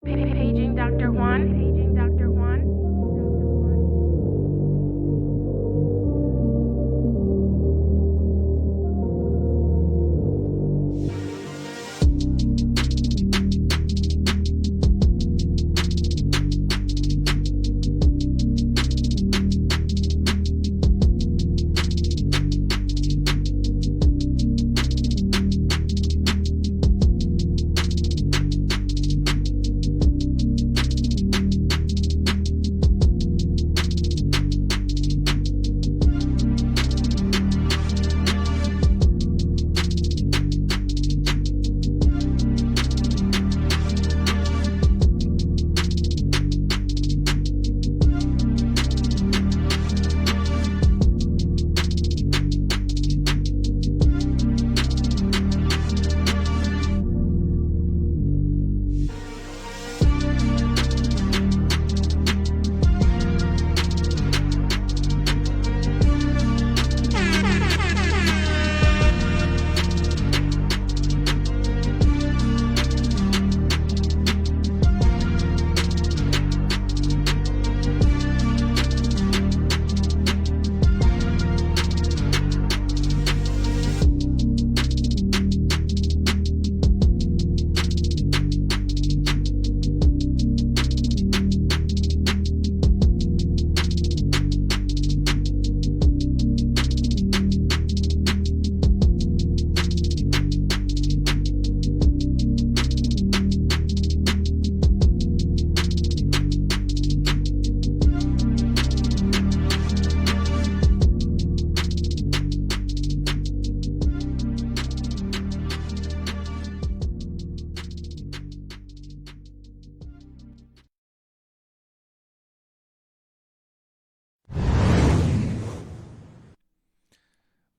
Paging Dr. Juan. Paging Dr. Juan.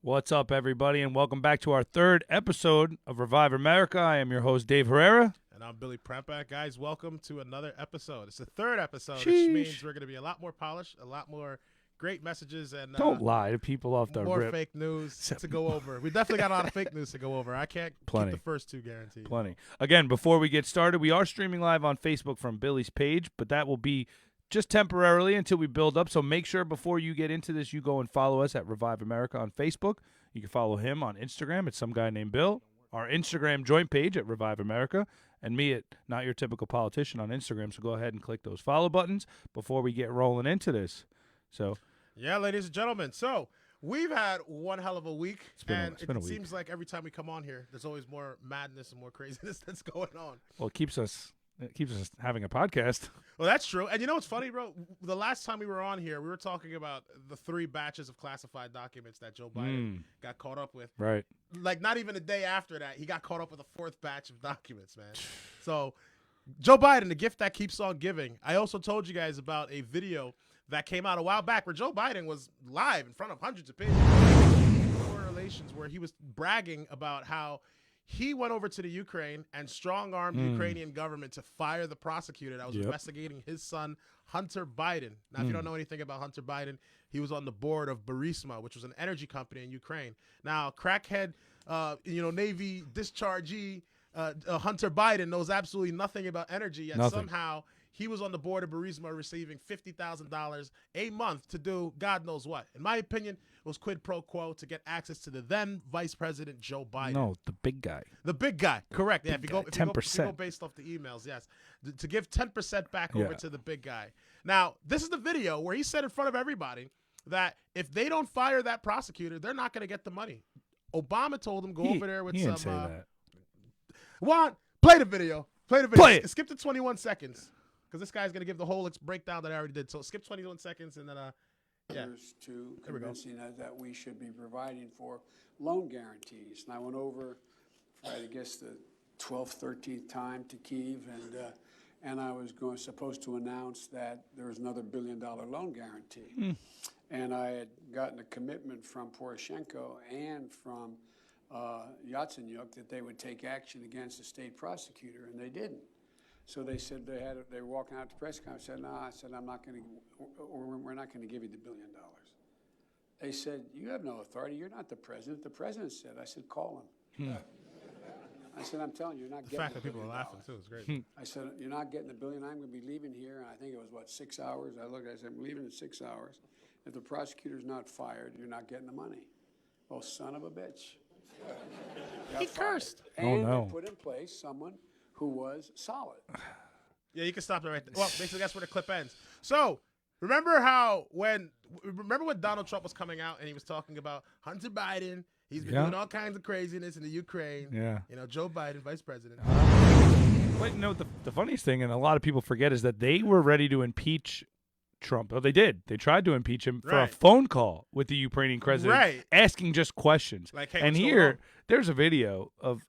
What's up, everybody, and welcome back to our third episode of Revive America. I am your host, Dave Herrera. And I'm Billy Prempback. Guys, welcome to another episode. It's the third episode, Sheesh. which means we're going to be a lot more polished, a lot more great messages, and Don't lie to people off the more rip. fake news to go over. We definitely got a lot of fake news to go over. I can't Plenty. keep the first two guaranteed. Plenty. Again, before we get started, we are streaming live on Facebook from Billy's page, but that will be just temporarily until we build up. So make sure before you get into this, you go and follow us at Revive America on Facebook. You can follow him on Instagram. It's some guy named Bill. Our Instagram joint page at Revive America. And me at Not Your Typical Politician on Instagram. So go ahead and click those follow buttons before we get rolling into this. So, yeah, ladies and gentlemen. So we've had one hell of a week. It's been a week. Seems like every time we come on here, there's always more madness and more craziness that's going on. well, it keeps us having a podcast. Well, that's true. And you know what's funny, bro? The last time we were on here, we were talking about the 3 batches of classified documents that Joe Biden got caught up with. Right. Like, not even a day after that, he got caught up with a 4th batch of documents, man. So, Joe Biden, the gift that keeps on giving. I also told you guys about a video that came out a while back where Joe Biden was live in front of hundreds of people. Correlations where he was bragging about how he went over to the Ukraine and strong-armed the Ukrainian government to fire the prosecutor that was investigating his son, Hunter Biden. Now, if you don't know anything about Hunter Biden, he was on the board of Burisma, which was an energy company in Ukraine. Now, crackhead, Navy dischargee Hunter Biden knows absolutely nothing about energy, yet somehow he was on the board of Burisma receiving $50,000 a month to do God knows what. In my opinion, it was quid pro quo to get access to the then Vice President Joe Biden. No, the big guy. The big guy, correct. Yeah, if you go 10%. based off the emails, yes. To give 10% back over to the big guy. Now, this is the video where he said in front of everybody that if they don't fire that prosecutor, they're not going to get the money. Obama told him go over there with he some. Didn't say that. Juan, play the video. Play the video. Play it. Skip to 21 seconds because this guy's going to give the whole breakdown that I already did. So skip 21 seconds and then yeah. To convincing us that we should be providing for loan guarantees. And I went over for, I guess, the 12th, 13th time to Kyiv, and I was supposed to announce that there was another $1 billion loan guarantee. And I had gotten a commitment from Poroshenko and from Yatsenyuk that they would take action against the state prosecutor, and they didn't. So they said they were walking out to press conference. I said, no, I said, I'm not going to, or we're not going to give you the $1 billion. They said, you have no authority. You're not the president. The president said. I said, call him. I said, I'm telling you, you're not The getting fact that people are laughing too is great. I said, you're not getting $1 billion. I'm going to be leaving here. And I think it was, 6 hours? I looked, I said, I'm leaving in 6 hours. If the prosecutor's not fired, you're not getting the money. Oh, son of a bitch. He cursed. And no. they put in place someone who was solid. Yeah, you can stop it right there. Well, basically that's where the clip ends. So remember when Donald Trump was coming out and he was talking about Hunter Biden. He's been doing all kinds of craziness in the Ukraine. Yeah. You know, Joe Biden, vice president. But no, the funniest thing, and a lot of people forget, is that they were ready to impeach Trump. Oh, they did. They tried to impeach him for a Right. phone call with the Ukrainian president, Right. asking just questions. Like, hey, and what's going here, on? there's a video of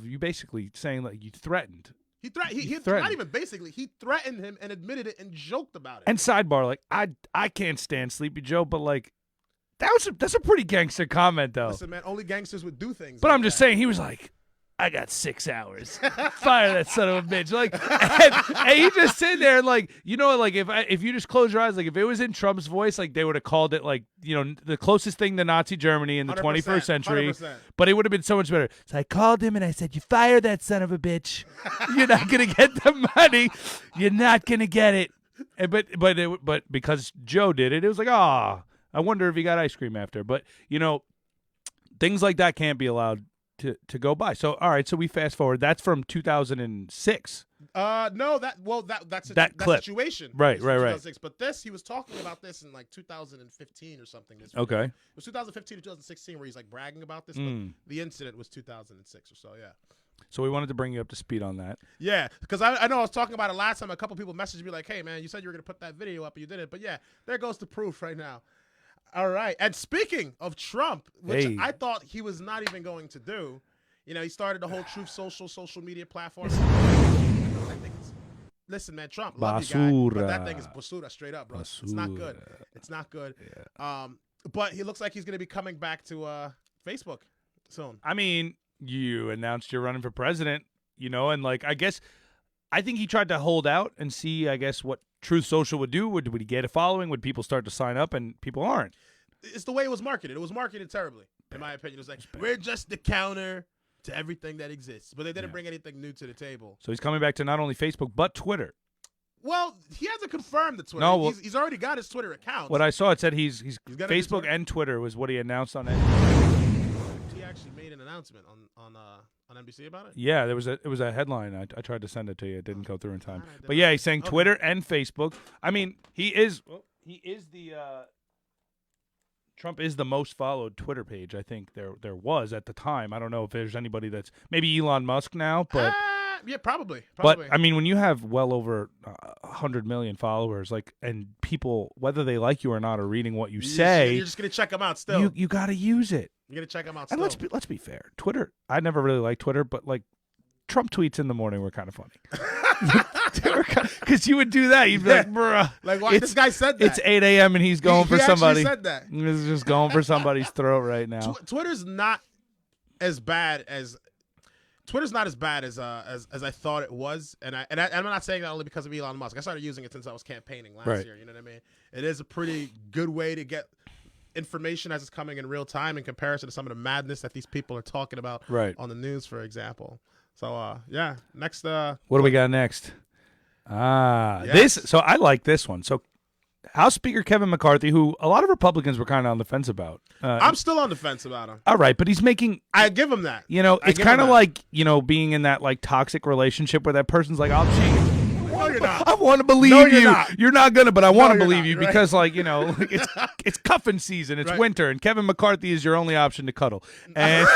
you basically saying like you threatened. He threatened. Not even basically. He threatened him and admitted it and joked about it. And sidebar, like I can't stand Sleepy Joe, but like that's a pretty gangster comment though. Listen, man, only gangsters would do things. But like I'm just that. saying, he was like, I got 6 hours. Fire that son of a bitch. Like, and he just sitting there and like, you know, like if you just close your eyes, like if it was in Trump's voice, like they would have called it like, you know, the closest thing to Nazi Germany in the 100%, 21st century. 100%. But it would have been so much better. So I called him and I said, you fire that son of a bitch. You're not going to get the money. You're not going to get it. And, but because Joe did it, it was like, I wonder if he got ice cream after. But, you know, things like that can't be allowed to go by. So, all right, so we fast forward. That's from 2006. No, that clip. situation. Right, was right. 2006. But he was talking about this in like 2015 or something. This video. Okay. It was 2015 to 2016 where he's like bragging about this. But the incident was 2006 or so. Yeah. So we wanted to bring you up to speed on that. Yeah, because I know I was talking about it last time. A couple people messaged me like, "Hey, man, you said you were gonna put that video up, and you didn't." But yeah, there goes the proof right now. All right. And speaking of Trump, which Hey. I thought he was not even going to do, you know, he started the whole Truth social media platform. I think listen, man, Trump, love you, guy, but that thing is basura, straight up, bro. It's not good. It's not good. Yeah. But he looks like he's going to be coming back to Facebook soon. I mean, you announced you're running for president, you know, and like I think he tried to hold out and see, I guess, what Truth Social would do. Would he get a following? Would people start to sign up? And people aren't. It's the way it was marketed. It was marketed terribly, in my opinion. It was like, we're just the counter to everything that exists. But they didn't bring anything new to the table. So he's coming back to not only Facebook, but Twitter. Well, he hasn't confirmed the Twitter. No, well- he's already got his Twitter account. What I saw, it said he's got a new Facebook Twitter? and Twitter was what he announced on it. He actually made an announcement on NBC about it. Yeah, it was a headline. I tried to send it to you. It didn't go through in time. Alright, But yeah, he's saying Twitter and Facebook. I mean, Trump is the most followed Twitter page. I think there was at the time. I don't know if there's anybody that's maybe Elon Musk now, but Yeah, probably. but I mean, when you have well over 100 million followers, like, and people, whether they like you or not, are reading what you say, you're just gonna check him out still. you got to use it. You're gonna check him out And still. let's be fair. Twitter, I never really liked Twitter, but like Trump tweets in the morning were kind of funny. Because you would do that. You'd be Yeah. like, bruh. Like, why this guy said that? It's 8 a.m. and he's going for he actually somebody. said that. He's just going for somebody's throat right now. Twitter's not as bad as I thought it was, and I'm not saying that only because of Elon Musk. I started using it since I was campaigning last Right. year. You know what I mean? It is a pretty good way to get information as it's coming in real time in comparison to some of the madness that these people are talking about Right. on the news, for example. So yeah, next What do we got next? Yes. So I like this one. So House Speaker Kevin McCarthy, who a lot of Republicans were kind of on the fence about. I'm still on the fence about him. All right, but he's making, I give him that. you know, I it's give him kind of that. like, you know, being in that like toxic relationship where that person's like, I'll change. No, you're not. I want to believe No, you. you're not. You're not gonna, but I want to you're believe not, you right? because, like, you know, like it's cuffing season. It's Right. winter, and Kevin McCarthy is your only option to cuddle. And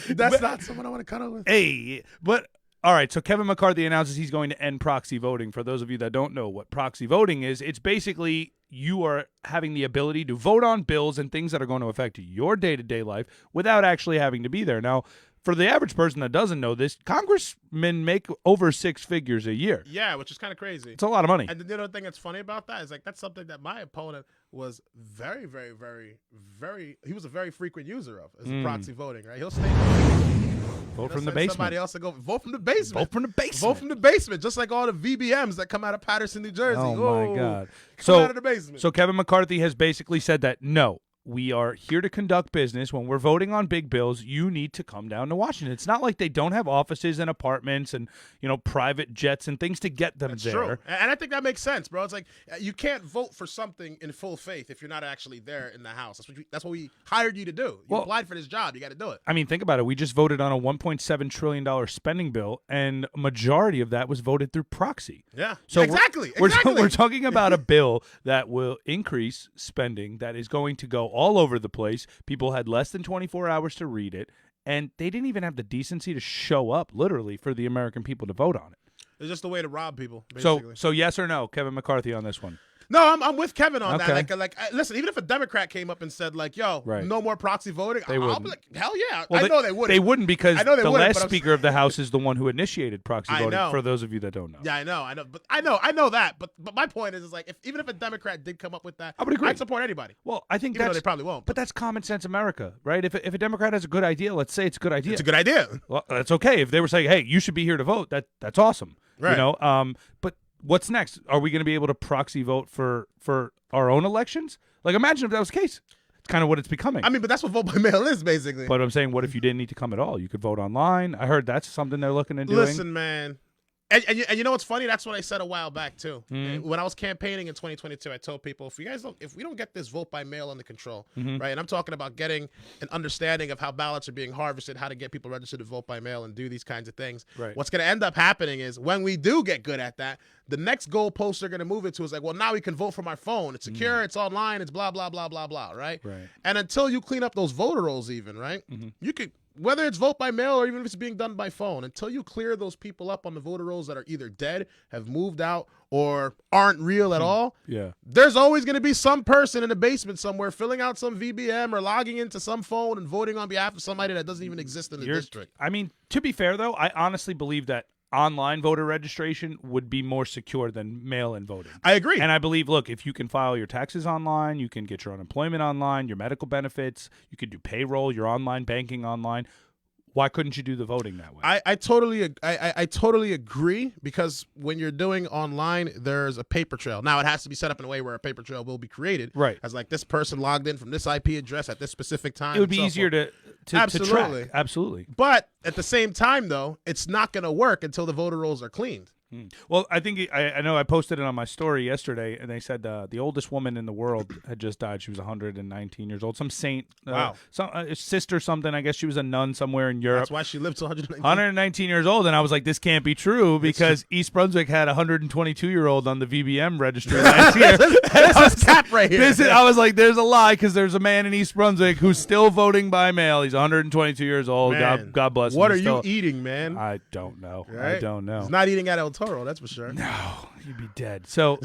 That's not someone I want to cuddle with. hey, but all right. So Kevin McCarthy announces he's going to end proxy voting. For those of you that don't know what proxy voting is, it's basically you are having the ability to vote on bills and things that are going to affect your day-to-day life without actually having to be there. Now, for the average person that doesn't know this, congressmen make over 6 figures a year. Yeah, which is kind of crazy. It's a lot of money. And the other thing that's funny about that is like that's something that my opponent was very, very, very, very. He was a very frequent user of is proxy voting. Right? He'll stay. Vote from the Somebody basement. else to go vote from the basement. Vote from the basement. Vote from the basement, just like all the VBMs that come out of Patterson, New Jersey. Oh, my God. Come out of the basement. So Kevin McCarthy has basically said that, no, we are here to conduct business. When we're voting on big bills, you need to come down to Washington. It's not like they don't have offices and apartments and, private jets and things to get them there. True. And I think that makes sense, bro. It's like you can't vote for something in full faith if you're not actually there in the House. That's what we hired you to do. You applied for this job. You got to do it. I mean, think about it. We just voted on a $1.7 trillion spending bill, and a majority of that was voted through proxy. Yeah. So exactly. We're talking about a bill that will increase spending that is going to go all over the place. People had less than 24 hours to read it, and they didn't even have the decency to show up, literally, for the American people to vote on it. It's just a way to rob people, basically. So yes or no, Kevin McCarthy on this one? No, I'm with Kevin on Okay. that. Listen, even if a Democrat came up and said, like, yo, Right. no more proxy voting, I'll wouldn't. be like, hell yeah. Well, I know they wouldn't. They wouldn't because I know they the wouldn't, last but I'm Speaker of the House is the one who initiated proxy I voting, know. for those of you that don't know. Yeah, I know. But I know that. But my point is like, even if a Democrat did come up with that, I would agree. I'd support anybody. Well, I think Even though that's they probably won't. But that's common sense America, right? If a Democrat has a good idea, let's say it's a good idea. It's a good idea. Well, that's okay. If they were saying, "Hey, you should be here to vote," that's awesome. Right. But what's next? Are we going to be able to proxy vote for our own elections? Like, imagine if that was the case. It's kind of what it's becoming. I mean, but that's what vote by mail is, basically. But I'm saying, what if you didn't need to come at all? You could vote online. I heard that's something they're looking into doing. Listen, man. And you know what's funny? That's what I said a while back too. When I was campaigning in 2022, I told people if we don't get this vote by mail under control, right? And I'm talking about getting an understanding of how ballots are being harvested, how to get people registered to vote by mail, and do these kinds of things. Right. What's going to end up happening is when we do get good at that, the next goalpost they're going to move it to is like, well, now we can vote from our phone. It's secure. It's online. It's blah blah blah blah blah. Right. Right. And until you clean up those voter rolls, even right, you could. Whether it's vote by mail or even if it's being done by phone, until you clear those people up on the voter rolls that are either dead, have moved out, or aren't real at all, Yeah. there's always going to be some person in the basement somewhere filling out some VBM or logging into some phone and voting on behalf of somebody that doesn't even exist in the district. I mean, to be fair, though, I honestly believe that online voter registration would be more secure than mail-in voting. I agree. And I believe, look, if you can file your taxes online, you can get your unemployment online, your medical benefits, you can do payroll, your online banking online. Why couldn't you do the voting that way? I totally agree, because when you're doing online, there's a paper trail. Now, it has to be set up in a way where a paper trail will be created. Right. As like this person logged in from this IP address at this specific time. It would be and so easier forth. to Absolutely. track. Absolutely. But at the same time, though, it's not going to work until the voter rolls are cleaned. Well, I think I know I posted it on my story yesterday, and they said the oldest woman in the world had just died. She was 119 years old. Some saint, Wow. some sister something. I guess she was a nun somewhere in Europe. That's why she lived to 119. 119 years old, and I was like, this can't be true because East Brunswick had a 122-year-old on the VBM registry last year. This is cap right here. I was like, there's a lie because there's a man in East Brunswick who's still voting by mail. He's 122 years old. Man, God bless him. What are He's you still- eating, man? I don't know. Right? I don't know. He's not eating at El Toro, that's for sure. No, you'd be dead. So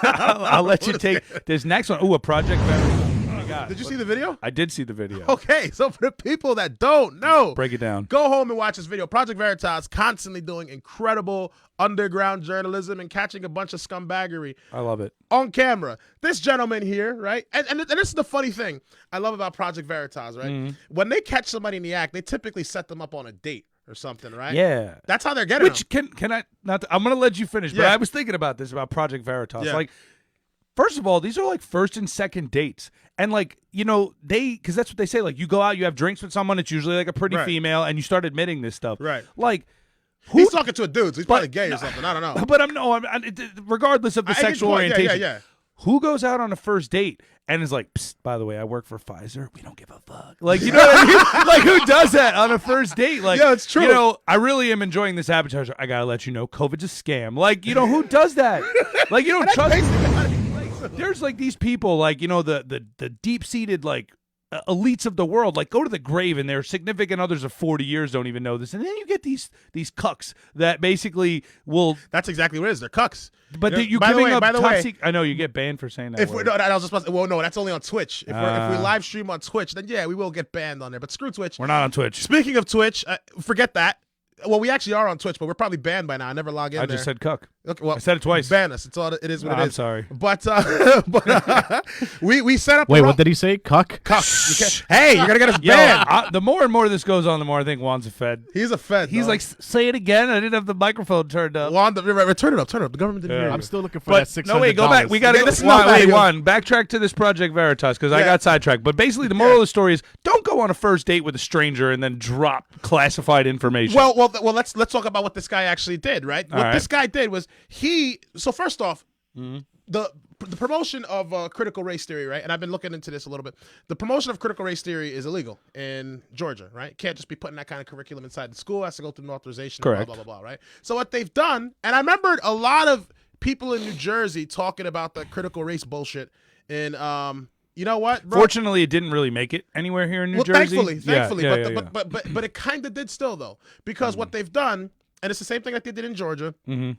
I'll let you take this next one. Ooh, a Project Veritas. Oh my God. Did you see the video? I did see the video. Okay, so for the people that don't know, Break it down. go home and watch this video. Project Veritas constantly doing incredible underground journalism and catching a bunch of scumbaggery I love it. on camera. This gentleman here, right? And this is the funny thing I love about Project Veritas, right? When they catch somebody in the act, they typically set them up on a date or something, right? Yeah. That's how they're getting Which them. can I not? I'm gonna let you finish, but Yeah. I was thinking about this about Project Veritas. Yeah. Like, first of all, these are like first and second dates, and like because that's what they say. Like, you go out, you have drinks with someone. It's usually like a pretty Right. female, and you start admitting this stuff. Right. Like, He's talking to a dude, so he's probably gay no. or something. I don't know. But regardless of the I get your sexual point. Yeah, orientation. yeah. Who goes out on a first date and is like, psst, by the way, I work for Pfizer. We don't give a fuck. Like, you know what I mean? Like, who does that on a first date? Like, Yeah, it's true. I really am enjoying this appetizer. I gotta let you know, COVID's a scam. Like, who does that? Like, you don't trust. There's like these people, like, the deep seated like elites of the world, like, go to the grave and their significant others of 40 years don't even know this, and then you get these cucks that basically will. That's exactly what it is. They're cucks. But You know, you by the giving way- up by the way- toxic. I know you get banned for saying that. If we word. no, I was just supposed to, well, no, that's only on Twitch. If we Ah. live stream on Twitch, then yeah, we will get banned on there. But screw Twitch. We're not on Twitch. Speaking of Twitch, forget that. Well, we actually are on Twitch, but we're probably banned by now. I never log in I there. just said cuck. Okay, well, I said it twice. Ban us. It's all. It is what it I'm is. sorry. But we set up. Wait, what did he say? Cuck? Hey, you're gonna get us Yo, banned. the more and more this goes on, the more I think Juan's a Fed. He's a Fed. He's dog. like, say it again. I didn't have the microphone turned up. Juan, turn it up. Turn it up. The government didn't hear you. I'm still looking for But that $600. no, wait, go back. We got to Yeah, go. this is not Wait, value. Juan, backtrack to this Project Veritas because I Yeah. got sidetracked. But basically, the moral of the story is don't go on a first date with a stranger and then drop classified information. Well, let's talk about what this guy actually did, right? All What right. this guy did was so first off, Mm-hmm. the promotion of critical race theory, right? And I've been looking into this a little bit. The promotion of critical race theory is illegal in Georgia, right? Can't just be putting that kind of curriculum inside the school. It has to go through an authorization. Correct. Blah, blah, blah, blah, right? So what they've done, and I remembered a lot of people in New Jersey talking about the critical race bullshit. And you know what, bro? Fortunately, it didn't really make it anywhere here in New Jersey. Thankfully, Yeah, but it kind of did still though, because what they've done, and it's the same thing that they did in Georgia. Mm-hmm.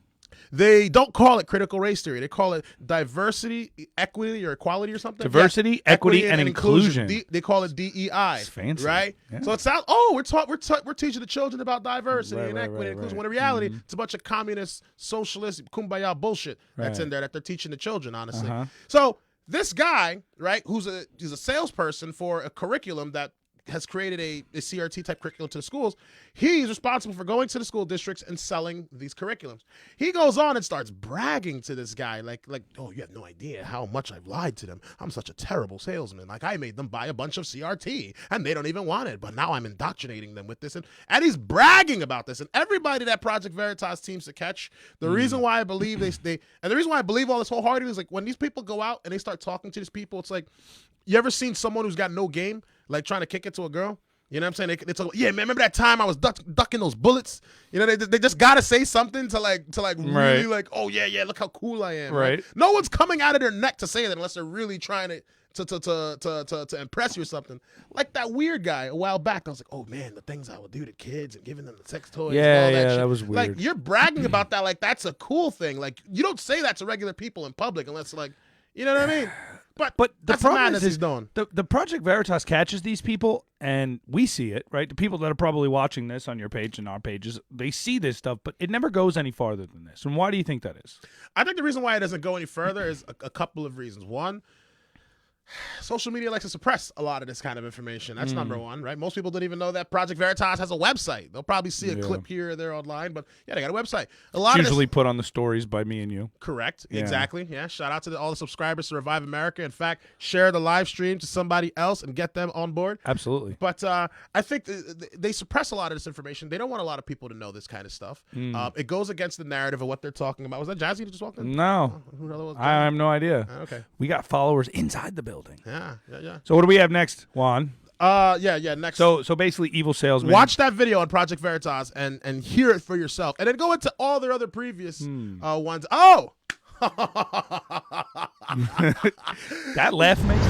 They don't call it critical race theory. They call it diversity, equity, or equality or something. Diversity, equity, and inclusion. They call it DEI. It's fancy. right? Yeah. So it sounds. We're teaching the children about diversity and equity and inclusion. When in reality, it's a bunch of communist, socialist, kumbaya bullshit that's in there that they're teaching the children. Honestly, so this guy, right, he's a salesperson for a curriculum that has created a CRT type curriculum to the schools. He's responsible for going to the school districts and selling these curriculums. He goes on and starts bragging to this guy like, oh, you have no idea how much I've lied to them. I'm such a terrible salesman. Like, I made them buy a bunch of CRT and they don't even want it, but now I'm indoctrinating them with this. And he's bragging about this. And everybody that Project Veritas seems to catch, the reason why I believe the reason why I believe all this wholeheartedly is like when these people go out and they start talking to these people, it's like, you ever seen someone who's got no game, like trying to kick it to a girl? You know what I'm saying? They talk, yeah, man, remember that time I was ducking those bullets? You know, they just got to say something to really like, oh, yeah, look how cool I am. Right. No one's coming out of their neck to say that unless they're really trying to impress you or something. Like that weird guy a while back. I was like, oh, man, the things I would do to kids and giving them the sex toys and all that shit. that was weird. Like, you're bragging about that like that's a cool thing. Like, you don't say that to regular people in public unless, like, you know what I mean? But the that's the problem madness is he's doing. the Project Veritas catches these people, and we see it, right? The people that are probably watching this on your page and our pages, they see this stuff, but it never goes any farther than this. And why do you think that is? I think the reason why it doesn't go any further is a couple of reasons. One, social media likes to suppress a lot of this kind of information. That's number one, right? Most people don't even know that Project Veritas has a website. They'll probably see a clip here or there online, but yeah, they got a website. A lot of Usually this, put on the stories by me and you. correct, Yeah. exactly. Yeah, shout out to all the subscribers to Revive America. In fact, share the live stream to somebody else and get them on board. Absolutely. But I think they suppress a lot of this information. They don't want a lot of people to know this kind of stuff. It goes against the narrative of what they're talking about. Was that Jazzy that just walked in? No, Who the hell was I have no idea. Okay. We got followers inside the building. Yeah. So what do we have next, Juan? Yeah. Next. So basically, evil salesman. Watch that video on Project Veritas and hear it for yourself, and then go into all their other previous ones. Oh, that laugh makes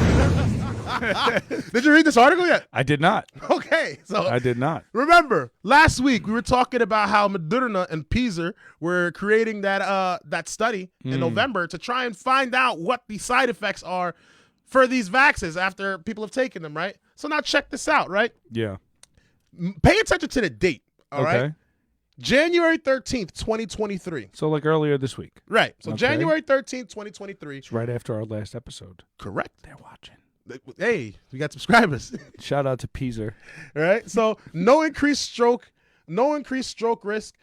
me. did you read this article yet? I did not. Okay, so I did not. remember last week we were talking about how Moderna and Pfizer were creating that study in November to try and find out what the side effects are for these vaccines after people have taken them, right? So now check this out, right? Yeah. Pay attention to the date, all right? Okay. January 13th, 2023. So like earlier this week. Right. So Okay. January 13th, 2023. It's right after our last episode. Correct. They're watching. Hey, we got subscribers. Shout out to Peaser. All right. So no increased stroke risk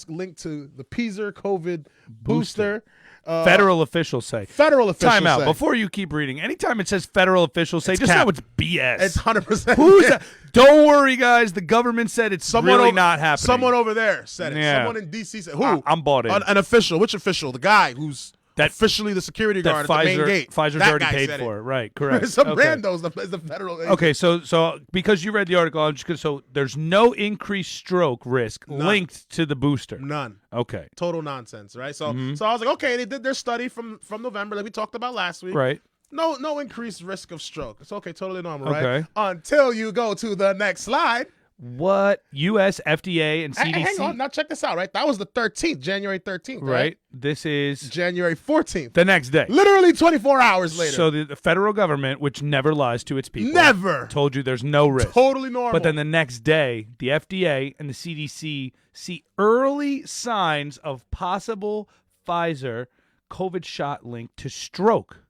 linked to the Pfizer COVID booster. Federal officials say. Federal officials Time out. say. Before you keep reading, anytime it says federal officials say, just cap. know it's BS. It's 100%. Who's that? Don't worry, guys. The government said it's really not happening. Someone over there said it. Yeah. Someone in D.C. said, who? I'm bought in. An official. Which official? The guy who's That- officially the security that guard at the main gate. Pfizer's That already guy paid said for it. Right, correct. Some Okay. randos is the federal agent. Okay, so because you read the article, I'm just gonna, so there's no increased stroke risk linked to the booster. None. Okay. Total nonsense, right? So so I was like, okay, they did their study from November that we talked about last week. Right. No increased risk of stroke. It's okay, totally normal, right? Okay. Until you go to the next slide. What? U.S. FDA and Hey, CDC. hang on. Now check this out, right? That was the 13th, January 13th, Right. This is January 14th. the next day. Literally 24 hours later. So the federal government, which never lies to its people, Never. told you there's no risk. Totally normal. But then the next day, the FDA and the CDC see early signs of possible Pfizer COVID shot linked to stroke.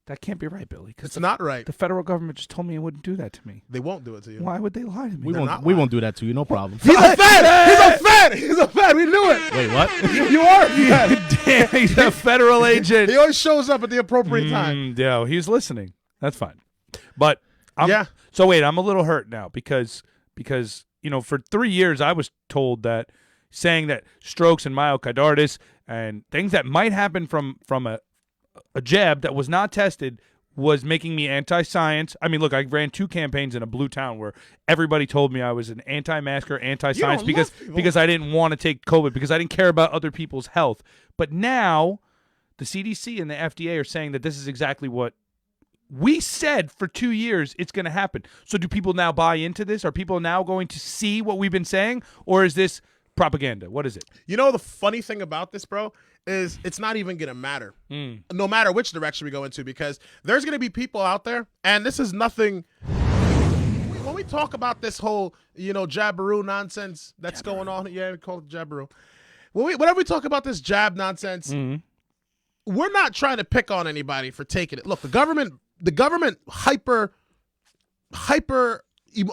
That can't be right, Billy. Because it's not right. the federal government just told me it wouldn't do that to me. They won't do it to you. Why would they lie to me? We won't do that to you. No problem. He's a Fed! He's a Fed! He's a Fed! We knew it! Wait, what? You are a Fed! Damn, he's a federal agent. He always shows up at the appropriate time. Yeah, he's listening. That's fine. But Yeah. So wait, I'm a little hurt now because for 3 years I was told that saying that strokes and myocarditis and things that might happen from a jab that was not tested was making me anti-science. I mean, look, I ran 2 campaigns in a blue town where everybody told me I was an anti-masker, anti-science You don't love people. because I didn't want to take COVID, because I didn't care about other people's health. But now the CDC and the FDA are saying that this is exactly what we said for 2 years it's going to happen. So do people now buy into this? Are people now going to see what we've been saying? Or is this propaganda? What is it? You know the funny thing about this, bro, is it's not even going to matter. No matter which direction we go into, because there's going to be people out there, and this is nothing. When we talk about this whole, jabberoo nonsense that's going on, yeah, we call it jabberoo. Whenever we talk about this jab nonsense, we're not trying to pick on anybody for taking it. Look, the government hyper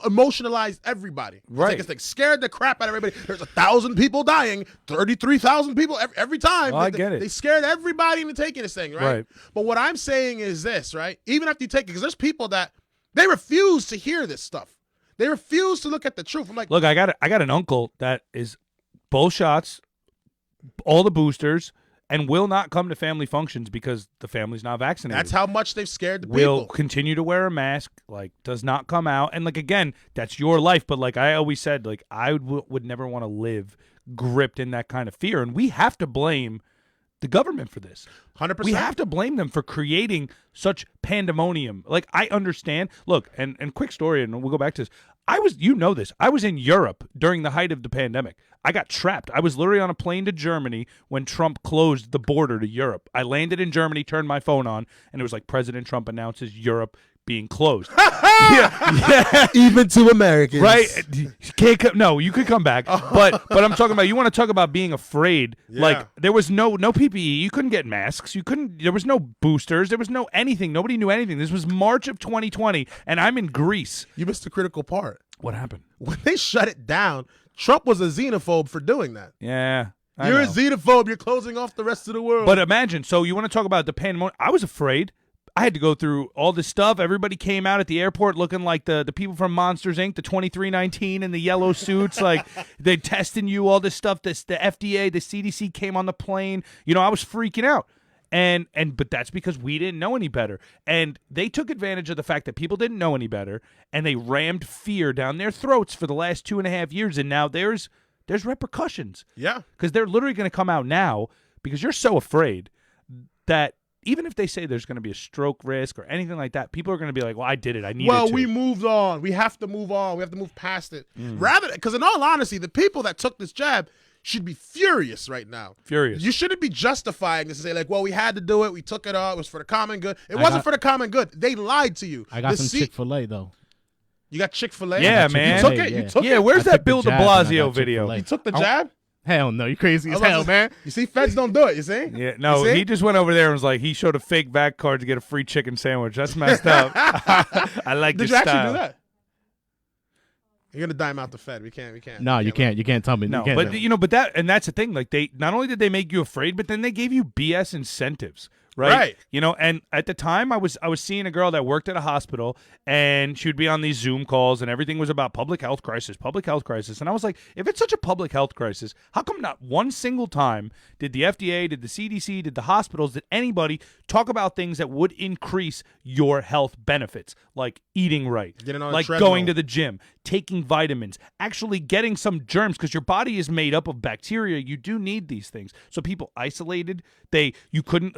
emotionalized everybody. Right. It's like scared the crap out of everybody. There's 1,000 people dying, 33,000 people every time. Oh, I get it. They scared everybody into taking this thing, right? Right. But what I'm saying is this, right? Even after you take it, because there's people that they refuse to hear this stuff. They refuse to look at the truth. I'm like, Look, I got an uncle that is both shots, all the boosters, and will not come to family functions because the family's not vaccinated. that's how much they've scared the Will people. continue to wear a mask, does not come out. And, again, that's your life. But, like I always said, I would never want to live gripped in that kind of fear. And we have to blame the government for this. 100%. We have to blame them for creating such pandemonium. I understand. Look, and quick story, and we'll go back to this. I was in Europe during the height of the pandemic. I got trapped. I was literally on a plane to Germany when Trump closed the border to Europe. I landed in Germany, turned my phone on, and it was like President Trump announces Europe being closed. yeah. Even to Americans. Right? Can't come, no, you could come back. But I'm talking about, you want to talk about being afraid. Yeah. There was no PPE. You couldn't get masks. There was no boosters. There was no anything. Nobody knew anything. This was March of 2020, and I'm in Greece. You missed the critical part. What happened? When they shut it down, Trump was a xenophobe for doing that. Yeah. I You're know. a xenophobe. You're closing off the rest of the world. But imagine, so you want to talk about the pandemonium. I was afraid. I had to go through all this stuff. Everybody came out at the airport looking like the people from Monsters, Inc., the 2319 in the yellow suits. They're testing you, all this stuff. The FDA, the CDC came on the plane. I was freaking out. But that's because we didn't know any better. And they took advantage of the fact that people didn't know any better, and they rammed fear down their throats for the last 2.5 years. And now there's repercussions. yeah. Because they're literally going to come out now because you're so afraid that even if they say there's going to be a stroke risk or anything like that, people are going to be like, well, I did it. I needed to. Well, we moved on. We have to move on. We have to move past it. Because in all honesty, the people that took this jab should be furious right now. Furious. You shouldn't be justifying this and say, well, we had to do it. We took it all. It was for the common good. It wasn't for the common good. They lied to you. I got The some C- Chick-fil-A, though. You got Chick-fil-A? Yeah, man. You took it? You took Yeah, it? where's I that took the Bill de jab and I Blasio got video? Chick-fil-A. You took the jab? Hell no, you crazy as I was hell, about to- man. You see, feds don't do it. You see? Yeah, no, You see? he just went over there and was like, he showed a fake back card to get a free chicken sandwich. That's messed up. I like Did this you actually style. do that? You're gonna dime out the Fed. We can't. No, you can't. You can't tell me. No, you can't but tell me. that's the thing. They not only did they make you afraid, but then they gave you BS incentives, right? Right. And at the time I was seeing a girl that worked at a hospital, and she would be on these Zoom calls, and everything was about public health crisis, and I was like, if it's such a public health crisis, how come not one single time did the FDA, did the CDC, did the hospitals, did anybody talk about things that would increase your health benefits, like eating right, Getting on a like treadmill. going to the gym, taking vitamins, actually getting some germs, because your body is made up of bacteria. You do need these things. So people isolated. You couldn't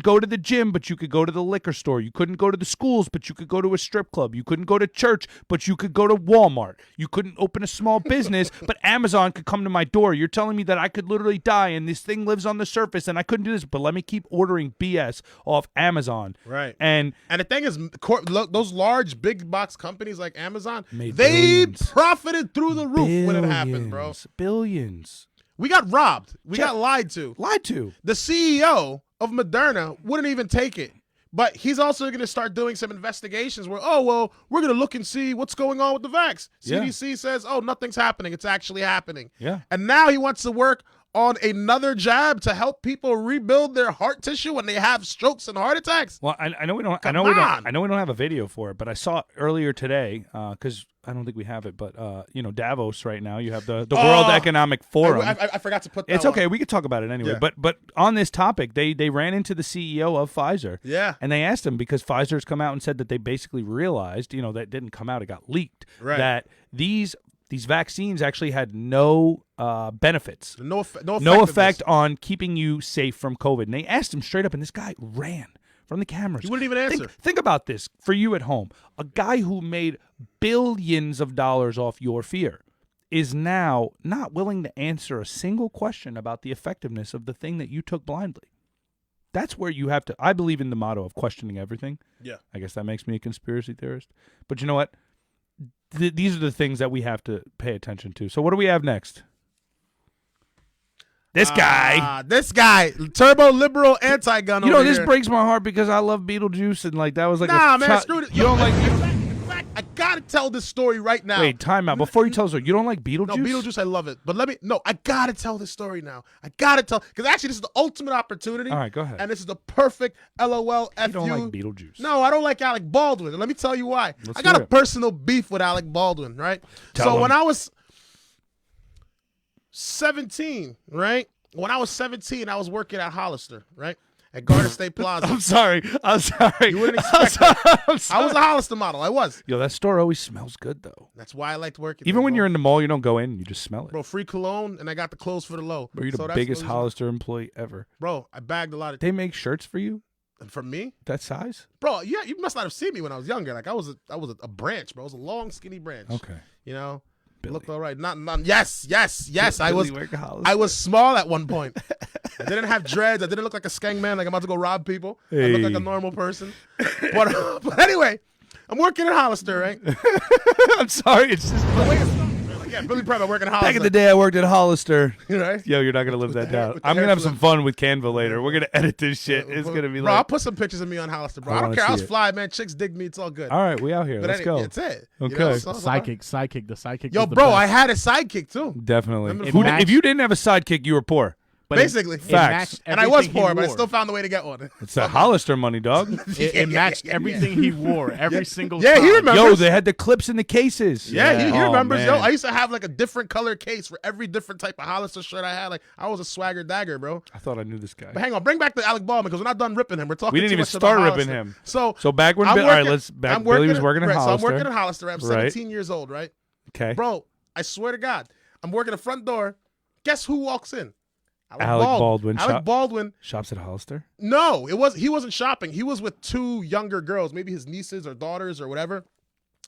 couldn't go to the gym, but you could go to the liquor store. You couldn't go to the schools, but you could go to a strip club. You couldn't go to church, but you could go to Walmart. You couldn't open a small business, but Amazon could come to my door. You're telling me that I could literally die and this thing lives on the surface and I couldn't do this, but let me keep ordering BS off Amazon. Right. And the thing is, those large big box companies like Amazon, Made they billions. profited through the roof when it happened, bro. Billions. We got robbed. We Yeah. got lied to. Lied to. The CEO of Moderna wouldn't even take it. But he's also going to start doing some investigations where, oh, well, we're going to look and see what's going on with the vax. Yeah. CDC says, oh, nothing's happening. It's actually happening. Yeah. And now he wants to work on another jab to help people rebuild their heart tissue when they have strokes and heart attacks. Well, I know we don't. Come I know we on. don't. I know we don't have a video for it, but I saw it earlier today because I don't think we have it. But Davos right now, you have the World Economic Forum. I forgot to put that It's okay. one. We could talk about it anyway. Yeah. But on this topic, they ran into the CEO of Pfizer. Yeah. And they asked him because Pfizer's come out and said that they basically realized, that didn't come out, it got leaked, Right. that these vaccines actually had no benefits. No No effect on keeping you safe from COVID. And they asked him straight up, and this guy ran from the cameras. He wouldn't even answer. Think about this for you at home. A guy who made billions of dollars off your fear is now not willing to answer a single question about the effectiveness of the thing that you took blindly. That's where you have to. I believe in the motto of questioning everything. Yeah. I guess that makes me a conspiracy theorist. But you know what? These are the things that we have to pay attention to. So what do we have next? This guy. Turbo liberal anti-gun. You know, over this here. breaks my heart because I love Beetlejuice and like that was like Nah, man, screw it. You don't like In fact, I gotta tell this story right now. Wait, time out. Before you tell us, you don't like Beetlejuice? No, Beetlejuice, I love it. But I gotta tell this story now. I gotta tell, because actually this is the ultimate opportunity. All right, go ahead. And this is the perfect LOL F You don't like Beetlejuice. No, I don't like Alec Baldwin. And let me tell you why. Let's I got hear a it. personal beef with Alec Baldwin, right? Tell him. When I was 17, right? When I was 17, I was working at Hollister, right? At Garden State Plaza. I'm sorry. You wouldn't expect that. I'm I sorry. was a Hollister model. I was. Yo, that store always smells good though. That's why I liked working Even there, when bro. you're in the mall, you don't go in. You just smell it. Bro, free cologne, and I got the clothes for the low. Bro, you're the So that's biggest what it was. Hollister employee ever. Bro, I bagged a lot of They make shirts for you for me. that size? Bro, yeah, you must not have seen me when I was younger. Like I was a branch, bro. I was a long, skinny branch. Okay. You know, Billy. looked all right. Not yes. I Billy was work at Hollister. I was small at one point. I didn't have dreads. I didn't look like a skeng man. Like I'm about to go rob people. I looked like Hey. a normal person. But anyway, I'm working at Hollister, right? I'm sorry. It's just Yeah, Billy Prep. I work at Hollister. back in the day I worked at Hollister. right? Yo, you're not gonna live that hair- down. with the I'm gonna hair have flip. some fun with Canva later. We're gonna edit this shit. It's gonna be bro. I'll like, put some pictures of me on Hollister, bro. I I don't wanna care. I see was it. fly, man. Chicks dig me. It's all good. all right, we out here. But Let's anyway, go. That's it. Okay. Sidekick. The sidekick. Yo, is the bro, best. I had a sidekick too. Definitely. Remember Who- Max- if you didn't have a sidekick, you were poor. But Basically. it Facts. matched And I was everything he poor, but I wore. still found a way to get one. It's that Hollister money, dog. It matched everything he wore every single Yeah, time. he remembers. Yo, they had the clips in the cases. Yeah, he Oh, remembers. Yo, man. I used to have like a different color case for every different type of Hollister shirt I had. Like I was a swagger dagger, bro. I thought I knew this guy. But hang on, bring back the Alec Baldwin because we're not done ripping him. We're talking. We didn't too even much about start ripping Hollister. him. So back when I'm all right, working- let's back. I'm Billy was working at right, Hollister. So I'm working at Hollister. I'm Right. 17 years old, right? Okay. Bro, I swear to God, I'm working the front door. Guess who walks in? Alec Baldwin. Alec Baldwin. Shops at Hollister. No, he wasn't shopping. He was with two younger girls, maybe his nieces or daughters or whatever.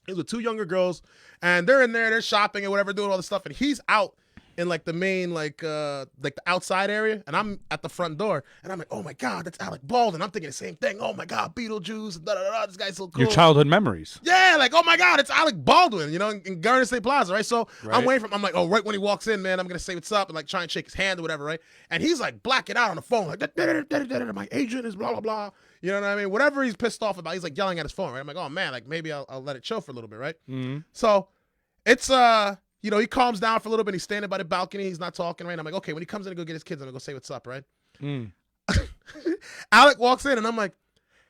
He was with two younger girls, and they're in there, they're shopping and whatever, doing all this stuff, and he's out in like the main like the outside area, and I'm at the front door, and I'm like, oh my God, that's Alec Baldwin. I'm thinking the same thing. Oh my God, Beetlejuice, da da da. This guy's so cool. Your childhood memories. Yeah, like, oh my God, it's Alec Baldwin, you know, in Garden State Plaza, right? So Right. I'm waiting for him. I'm like, oh, right when he walks in, man, I'm going to say what's up and like try and shake his hand or whatever, right? And he's like blacking out on the phone, like, my agent is blah, blah, blah. You know what I mean? Whatever he's pissed off about, he's like yelling at his phone, right? I'm like, oh man, like maybe I'll let it chill for a little bit, right? Mm-hmm. So it's, you know, he calms down for a little bit. He's standing by the balcony. He's not talking, right? I'm like, okay, when he comes in to go get his kids, I'm going to go say what's up, right? Mm. Alec walks in and I'm like,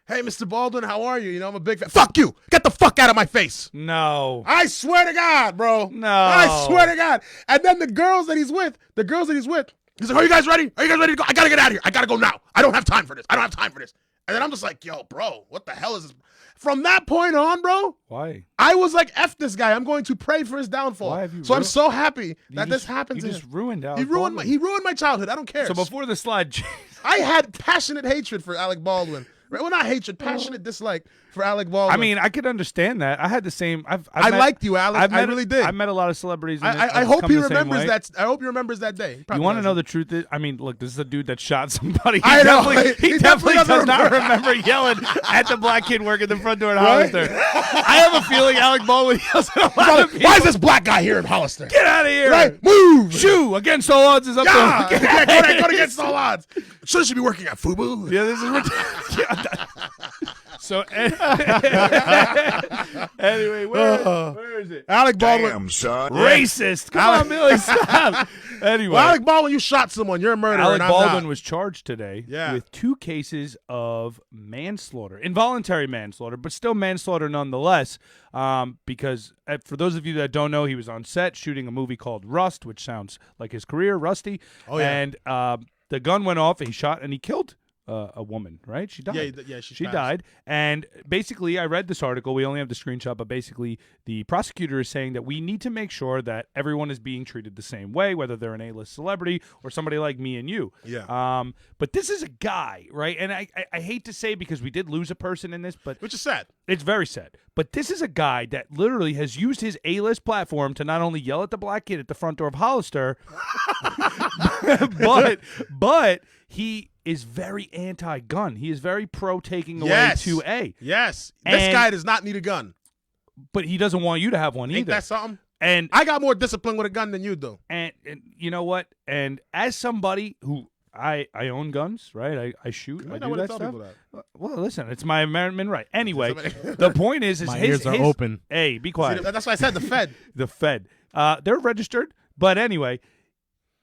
hey, Mr. Baldwin, how are you? You know, I'm a big fan. Fuck you. Get the fuck out of my face. No. I swear to God, bro. No. I swear to God. And then the girls that he's with, he's like, are you guys ready? Are you guys ready to go? I got to get out of here. I got to go now. I don't have time for this. And then I'm just like, yo, bro, what the hell is this? From that point on, bro, Why? I was like, F this guy. I'm going to pray for his downfall. Why have you so I'm ruined- so happy You that this just- happened You to just him. ruined Alec He ruined Baldwin. my childhood. I don't care. So before the slide, I had passionate hatred for Alec Baldwin. Right? Well, not hatred, passionate dislike for Alec Baldwin. I mean, I could understand that. I had the same. I liked you, Alec. I really did. I met a lot of celebrities. I hope he remembers that. I hope he remembers that day. You want to know the truth? I mean, look, this is a dude that shot somebody. I know. He He definitely definitely does not doesn't remember yelling at the black kid working the front door at Hollister. I have a feeling Alec Baldwin yells at a lot of people. Why is this black guy here in Hollister? Get out of here! Right, move. Shoo! Against all odds is up Yeah, to go against all odds. Should be working at FUBU. Yeah, this is ridiculous. So anyway, where is it? Alec Baldwin. Damn, son. Racist. Come on, Billy, stop. Anyway, Well, Alec Baldwin, you shot someone. You're a murderer. Alec and I'm Baldwin not. was charged today Yeah. with 2 cases of manslaughter, involuntary manslaughter, but still manslaughter nonetheless. Because for those of you that don't know, he was on set shooting a movie called Rust, which sounds like his career, Rusty. Oh, yeah. And the gun went off, and he shot, and he killed a woman, right? She died. Yeah, She passed. died. And basically, I read this article. We only have the screenshot, but basically, the prosecutor is saying that we need to make sure that everyone is being treated the same way, whether they're an A-list celebrity or somebody like me and you. Yeah. But this is a guy, right? And I hate to say because we did lose a person in this, but Which is sad. it's very sad. But this is a guy that literally has used his A-list platform to not only yell at the black kid at the front door of Hollister, but he is very anti-gun. He is very pro taking away Yes. 2A. Yes. This And- guy does not need a gun. But he doesn't want you to have one Ain't either. that something? And I got more discipline with a gun than you do. and you know what? And as somebody who I own guns, right? I shoot. You I know do what to that tell stuff. people that. Well, listen, it's my American right. Anyway, the point is My his ears are his- open. Hey, be quiet. See, that's why I said the Fed. The Fed. They're registered, but anyway,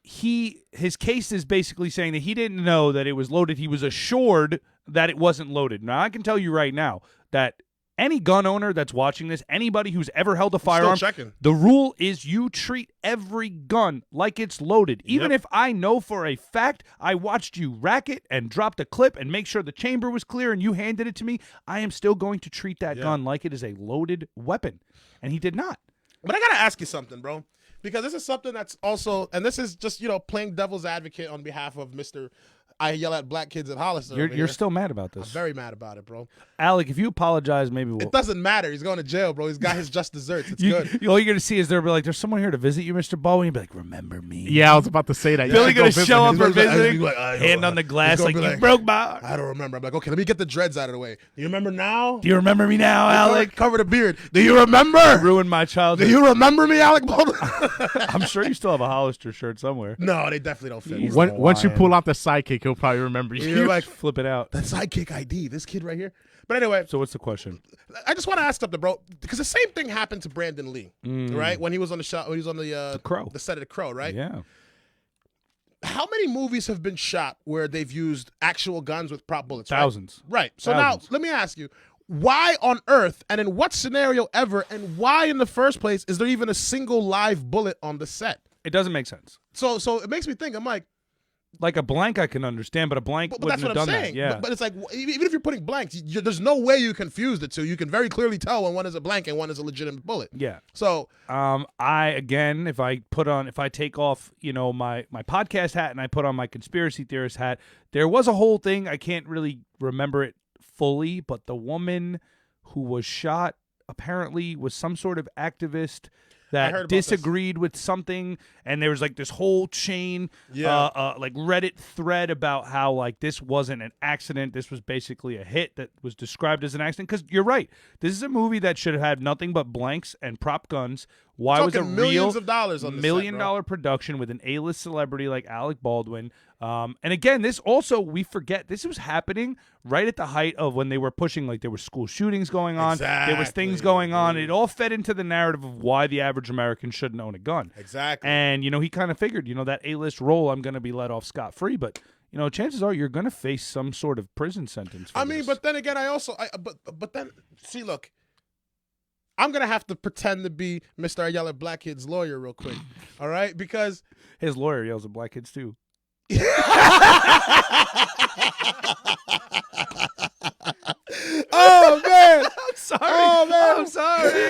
his case is basically saying that he didn't know that it was loaded. He was assured that it wasn't loaded. Now, I can tell you right now that any gun owner that's watching this, anybody who's ever held a firearm, checking. the rule is you treat every gun like it's loaded. Even Yep. if I know for a fact I watched you rack it and drop the clip and make sure the chamber was clear and you handed it to me, I am still going to treat that gun like it is a loaded weapon. And he did not. But I gotta ask you something, bro, because this is something that's also, and this is just playing devil's advocate on behalf of Mr. I yell at black kids at Hollister. You're over here. still mad about I'm this. very mad about it, bro. Alec, if you apologize, maybe we'll. It doesn't matter. He's going to jail, bro. He's got his just desserts. It's You, good. all you're gonna see is there'll be like, "There's someone here to visit you, Mr. Baldwin." You'll be like, "Remember me?" Yeah, I was about to say that. You Billy should gonna go visit show him. up for He's gonna be like- visiting, he's gonna be like, I hand know. on the He's glass, gonna like be you like, broke my. I don't remember. I'm like, okay, let me get the dreads out of the way. Do you remember now? Do you remember me now, Alec? Cover the beard. Do you remember? Ruined my Do childhood. you remember me, Alec Baldwin? I'm sure you still have a Hollister shirt somewhere. No, they definitely don't fit. He's Once you lying. pull out the sidekick, he'll probably remember you. You're like, Flip it out. that sidekick ID, this kid right here. But anyway, So what's the question? I just want to ask something, bro, because the same thing happened to Brandon Lee, right? When he was on the show, when he was on the Crow. the set of the Crow, right? Yeah. How many movies have been shot where they've used actual guns with prop bullets? right? Thousands. Right. So Thousands. now let me ask you, why on earth and in what scenario ever and why in the first place is there even a single live bullet on the set? It doesn't make sense. So it makes me think, I'm like, Like a blank, I can understand, but a blank but wouldn't that's what have I'm done saying. that. Yeah. But it's like, even if you're putting blanks, there's no way you confuse the two. You can very clearly tell when one is a blank and one is a legitimate bullet. yeah. So I again, if I take off, my podcast hat and I put on my conspiracy theorist hat, there was a whole thing. I can't really remember it fully, but the woman who was shot apparently was some sort of activist I heard that about this. disagreed with something, and there was like this whole chain, Yeah. like Reddit thread about how like this wasn't an accident. This was basically a hit that was described as an accident. Because you're right, this is a movie that should have had nothing but blanks and prop guns. Why was a talking real millions of dollars on the set, $1 million bro. production with an A-list celebrity like Alec Baldwin? And again, this also, we forget, this was happening right at the height of when they were pushing, like there were school shootings going on. There was things Exactly. going on. It all fed into the narrative of why the average American shouldn't own a gun. Exactly. And, he kind of figured, that A-list role, I'm going to be let off scot-free. But, chances are you're going to face some sort of prison sentence for I mean, this. but then again, but then see, look, I'm gonna have to pretend to be Mr. I Yell at Black Kids lawyer real quick, all right? Because his lawyer yells at black kids, too. oh man, sorry. Oh, man. I'm sorry.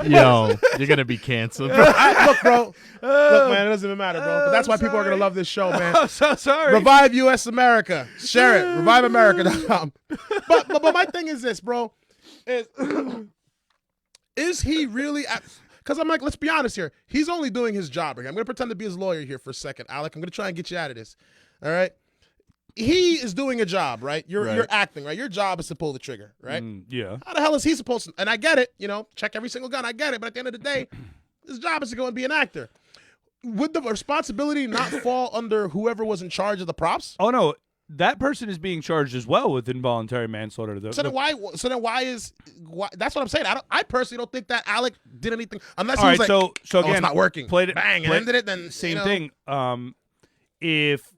Yo, you're gonna be canceled. Look, bro. Look, man, it doesn't even matter, bro. But that's why people are going to love this show, man. I'm so sorry. Revive US America. Share it. ReviveAmerica.com. But my thing is this, bro. Is he really... Because I'm like, let's be honest here. He's only doing his job. Okay? I'm going to pretend to be his lawyer here for a second. Alec, I'm going to try and get you out of this. All right? He is doing a job, right? You're acting, right? Your job is to pull the trigger, right? Yeah. How the hell is he supposed to? And I get it, check every single gun. I get it. But at the end of the day, his job is to go and be an actor. Would the responsibility not fall under whoever was in charge of the props? Oh, no. That person is being charged as well with involuntary manslaughter. So then why is that's what I'm saying. I personally don't think that Alec did anything unless he was like, so again, it's not working. Played it, bang, and ended it. Then same thing. If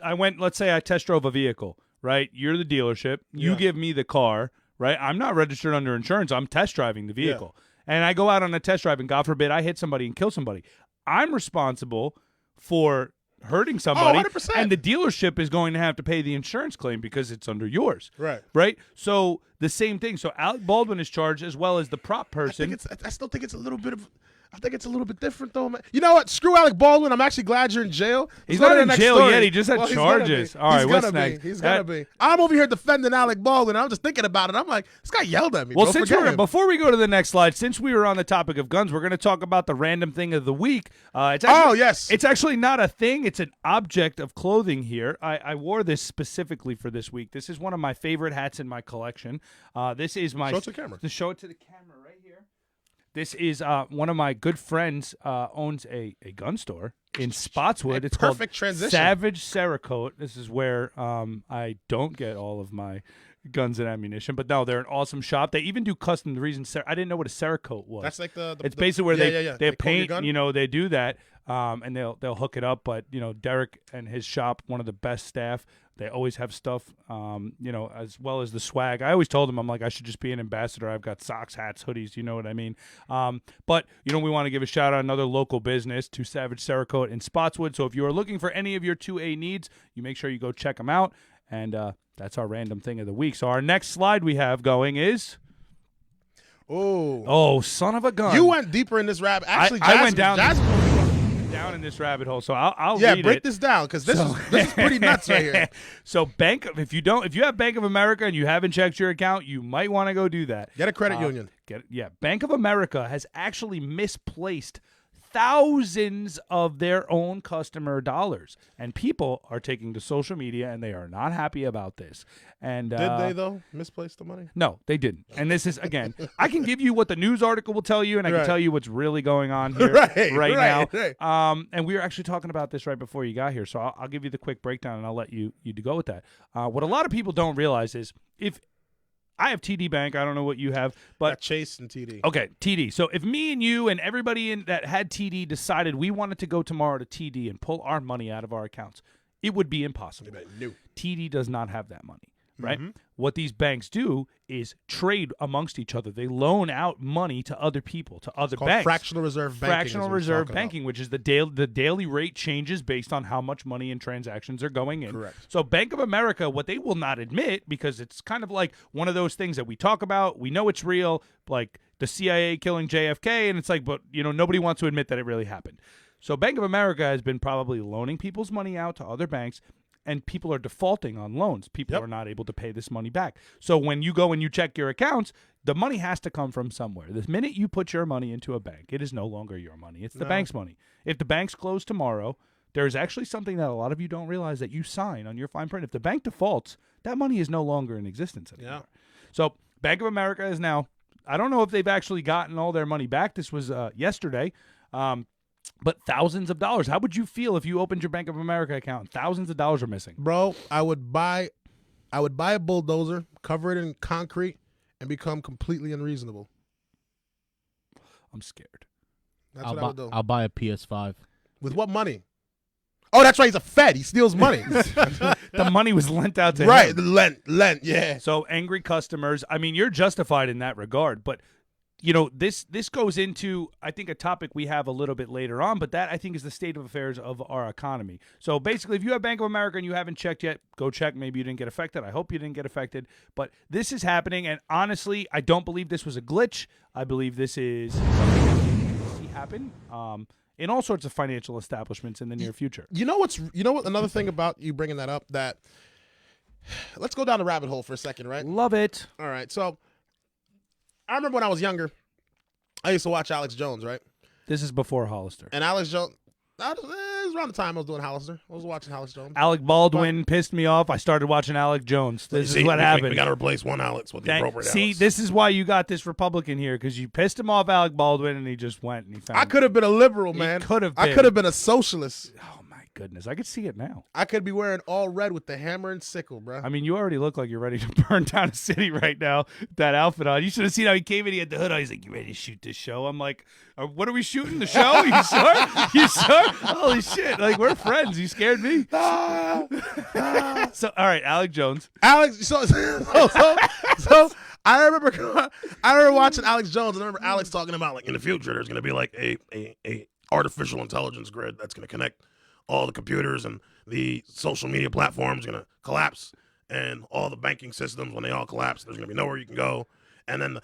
I went, let's say I test drove a vehicle, right? You're the dealership. You give me the car, right? I'm not registered under insurance. I'm test driving the vehicle, and I go out on a test drive, and God forbid I hit somebody and kill somebody. I'm responsible for hurting somebody, 100%. and the dealership is going to have to pay the insurance claim because it's under yours. Right. So the same thing. So Alec Baldwin is charged as well as the prop person. I still think it's a little bit of. I think it's a little bit different, though, man. You know what? Screw Alec Baldwin. I'm actually glad you're in jail. He's Let's go not to the in next jail story. yet. He just had Well, charges. All right, what's gonna next? He's going to be. I'm over here defending Alec Baldwin. I'm just thinking about it. I'm like, this guy yelled at me. Well, bro. Forget him. before we go to the next slide, since we were on the topic of guns, we're going to talk about the random thing of the week. It's actually, yes. It's actually not a thing. It's an object of clothing here. I wore this specifically for this week. This is one of my favorite hats in my collection. This is my... Show it to the camera. To show it to the camera right here. This is one of my good friends owns a gun store in Spotswood. It's perfect called transition. Savage Cerakote. This is where I don't get all of my guns and ammunition, but no, they're an awesome shop. They even do custom. The reason I didn't know what a Cerakote was. That's like it's basically where they they coat paint. your gun? They do that, and they'll hook it up. But Derek and his shop, one of the best staff. They always have stuff, as well as the swag. I always told them, I'm like, I should just be an ambassador. I've got socks, hats, hoodies, you know what I mean? But we want to give a shout out another local business to Savage Cerakote in Spotswood. So if you are looking for any of your 2A needs, you make sure you go check them out. And that's our random thing of the week. So our next slide we have going is... Oh, son of a gun. You went deeper in this rabbit. Actually, I went down in this rabbit hole. So I'll yeah, read break it. this down because this is pretty nuts right here. So if you have Bank of America and you haven't checked your account, you might want to go do that. Get a credit union. Bank of America has actually misplaced thousands of their own customer dollars, and people are taking to social media and they are not happy about this. And did they though misplace the money? No, they didn't. And this is again, I can give you what the news article will tell you, and I can tell you what's really going on here right now. Right. And we were actually talking about this right before you got here, so I'll give you the quick breakdown, and I'll let you go with that. What a lot of people don't realize is if I have TD Bank. I don't know what you have, but got Chase and TD. Okay, TD. So if me and you and everybody that had TD decided we wanted to go tomorrow to TD and pull our money out of our accounts, it would be impossible. No. TD does not have that money, right? Mm-hmm. What these banks do is trade amongst each other. They loan out money to other people, to other banks. Fractional reserve banking. Fractional reserve banking, which is the daily rate changes based on how much money and transactions are going in. Correct. So Bank of America, what they will not admit, because it's kind of like one of those things that we talk about, we know it's real, like the CIA killing JFK, and it's like, but nobody wants to admit that it really happened. So Bank of America has been probably loaning people's money out to other banks, and people are defaulting on loans. People are not able to pay this money back. So when you go and you check your accounts, the money has to come from somewhere. The minute you put your money into a bank, it is no longer your money. It's the bank's money. If the banks close tomorrow, there's actually something that a lot of you don't realize that you sign on your fine print. If the bank defaults, that money is no longer in existence anymore. Yeah. So Bank of America is now, I don't know if they've actually gotten all their money back. This was yesterday. But thousands of dollars. How would you feel if you opened your Bank of America account and thousands of dollars are missing? Bro, I would buy a bulldozer, cover it in concrete, and become completely unreasonable. I'm scared. That's what I would do. I'll buy a PS5. With what money? Oh, that's right. He's a Fed. He steals money. The money was lent out to right. him. Lent. Yeah. So angry customers. I mean, you're justified in that regard, but this goes into, I think, a topic we have a little bit later on, but that I think is the state of affairs of our economy. So basically, if you have Bank of America and you haven't checked yet, go check. Maybe you didn't get affected. I hope you didn't get affected. But this is happening, and honestly, I don't believe this was a glitch. I believe this is something that we can see happen in all sorts of financial establishments in the near future. You know what? Another thing about you bringing that up, that let's go down the rabbit hole for a second, right? Love it. All right. So I remember when I was younger, I used to watch Alex Jones, right? This is before Hollister. And Alex Jones, it was around the time I was doing Hollister. I was watching Alex Jones. Alec Baldwin pissed me off. I started watching Alec Jones. This is what happened. We got to replace one Alex with the appropriate Alex. This is why you got this Republican here, because you pissed him off, Alec Baldwin, and he just went and he found. I could have been a liberal, man. could have I been. could have been a socialist. Oh my goodness, I could see it now. I could be wearing all red with the hammer and sickle, bro. I mean, you already look like you're ready to burn down a city right now. That outfit on. You should have seen how he came in. He had the hood on. He's like, "You ready to shoot this show?" I'm like, "What are we shooting? The show? You sure? You sure? Holy shit! Like, we're friends. You scared me." So, all right, Alec Jones. Alex, so I remember watching Alex Jones, and I remember Alex talking about, like, in the future there's going to be like a artificial intelligence grid that's going to connect all the computers, and the social media platforms going to collapse, and all the banking systems, when they all collapse, there's going to be nowhere you can go. And then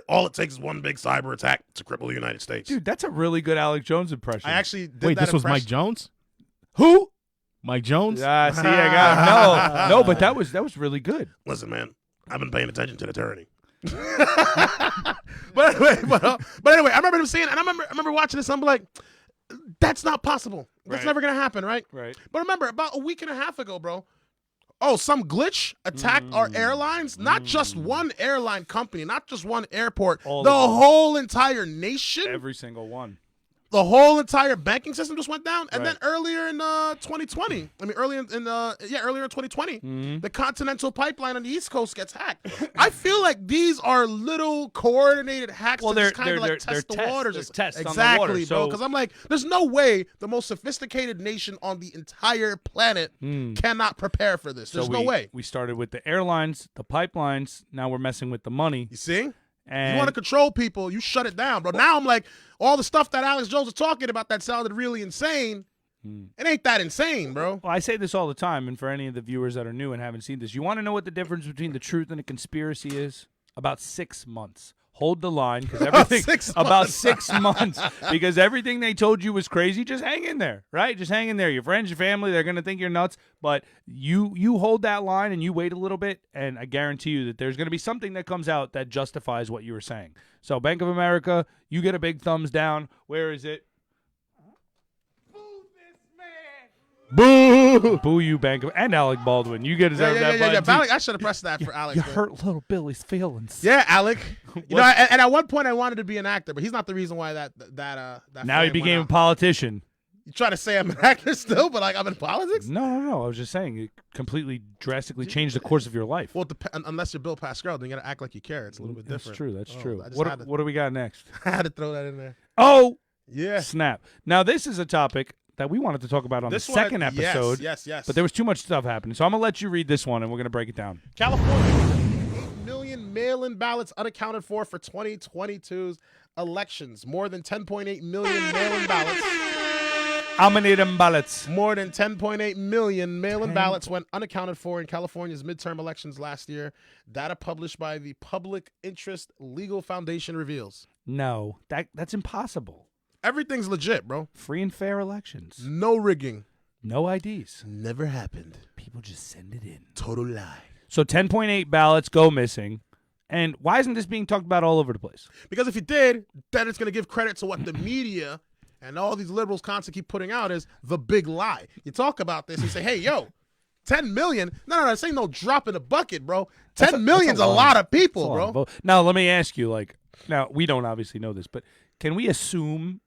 all it takes is one big cyber attack to cripple the United States. Dude, that's a really good Alec Jones impression. I actually did Wait, that this was Mike impression. Jones? Who? Mike Jones? See, I got no, but that was really good. Listen, man, I've been paying attention to the tyranny. but anyway, I remember him saying, and I remember watching this, and I'm like, that's not possible. That's Right. never gonna happen, right? Right. But remember, about a week and a half ago, bro. Oh, some glitch attacked our airlines. Not just one airline company, not just one airport. All the of them. whole entire nation. Every single one. The whole entire banking system just went down. And Right. then earlier in 2020, earlier in 2020, the Continental Pipeline on the East Coast gets hacked. I feel like these are little coordinated hacks Well, to just they're- kind of they're- like test the they're waters. tests. They're tests on the exactly, water, bro. so- Because I'm like, there's no way the most sophisticated nation on the entire planet cannot prepare for this. There's no way. We started with the airlines, the pipelines. Now we're messing with the money. You see? And You want to control people, you shut it down, bro. Now I'm like, all the stuff that Alex Jones was talking about that sounded really insane. It ain't that insane, bro. Well, I say this all the time, and for any of the viewers that are new and haven't seen this, you want to know what the difference between the truth and a conspiracy is? About 6 months. Hold the line, because everything 6 about months. 6 months, because everything they told you was crazy. Just hang in there, right? Just hang in there. Your friends, your family, they're gonna think you're nuts, but you hold that line and you wait a little bit, and I guarantee you that there's gonna be something that comes out that justifies what you were saying. So, Bank of America, you get a big thumbs down. Where is it? Boo! Boo you, Bank of, and Alec Baldwin. You get Yeah. that button too. Alec, I should have pressed that for Alex. You man. hurt little Billy's feelings. Yeah, Alec. You know, and at one point I wanted to be an actor, but he's not the reason why that Now he flame became a went out. politician. You try to say I'm an actor still, but like I'm in politics? No. I was just saying it completely drastically changed the course of your life. Well, unless you're Bill Pascal, then you gotta act like you care. It's a little bit That's different. true. That's Oh, true. I just What had to- what do we got next? I had to throw that in there. Oh, Yeah. snap. Now, this is a topic that we wanted to talk about on This the one- second episode. Yes. But there was too much stuff happening. So I'm going to let you read this one, and we're going to break it down. California, 8 million mail-in ballots unaccounted for 2022's elections. More than 10.8 million mail-in ballots. How many of them ballots? More than 10.8 million mail-in ballots went unaccounted for in California's midterm elections last year. Data published by the Public Interest Legal Foundation reveals. No, that's impossible. Everything's legit, bro. Free and fair elections. No rigging. No IDs. Never happened. People just send it in. Total lie. So 10.8 ballots go missing. And why isn't this being talked about all over the place? Because if you did, then it's going to give credit to what the media and all these liberals constantly keep putting out is the big lie. You talk about this, you say, hey, yo, 10 million? No, this ain't no drop in the bucket, bro. 10 million's a lot of people, bro. Now, let me ask you, now, we don't obviously know this, but can we assume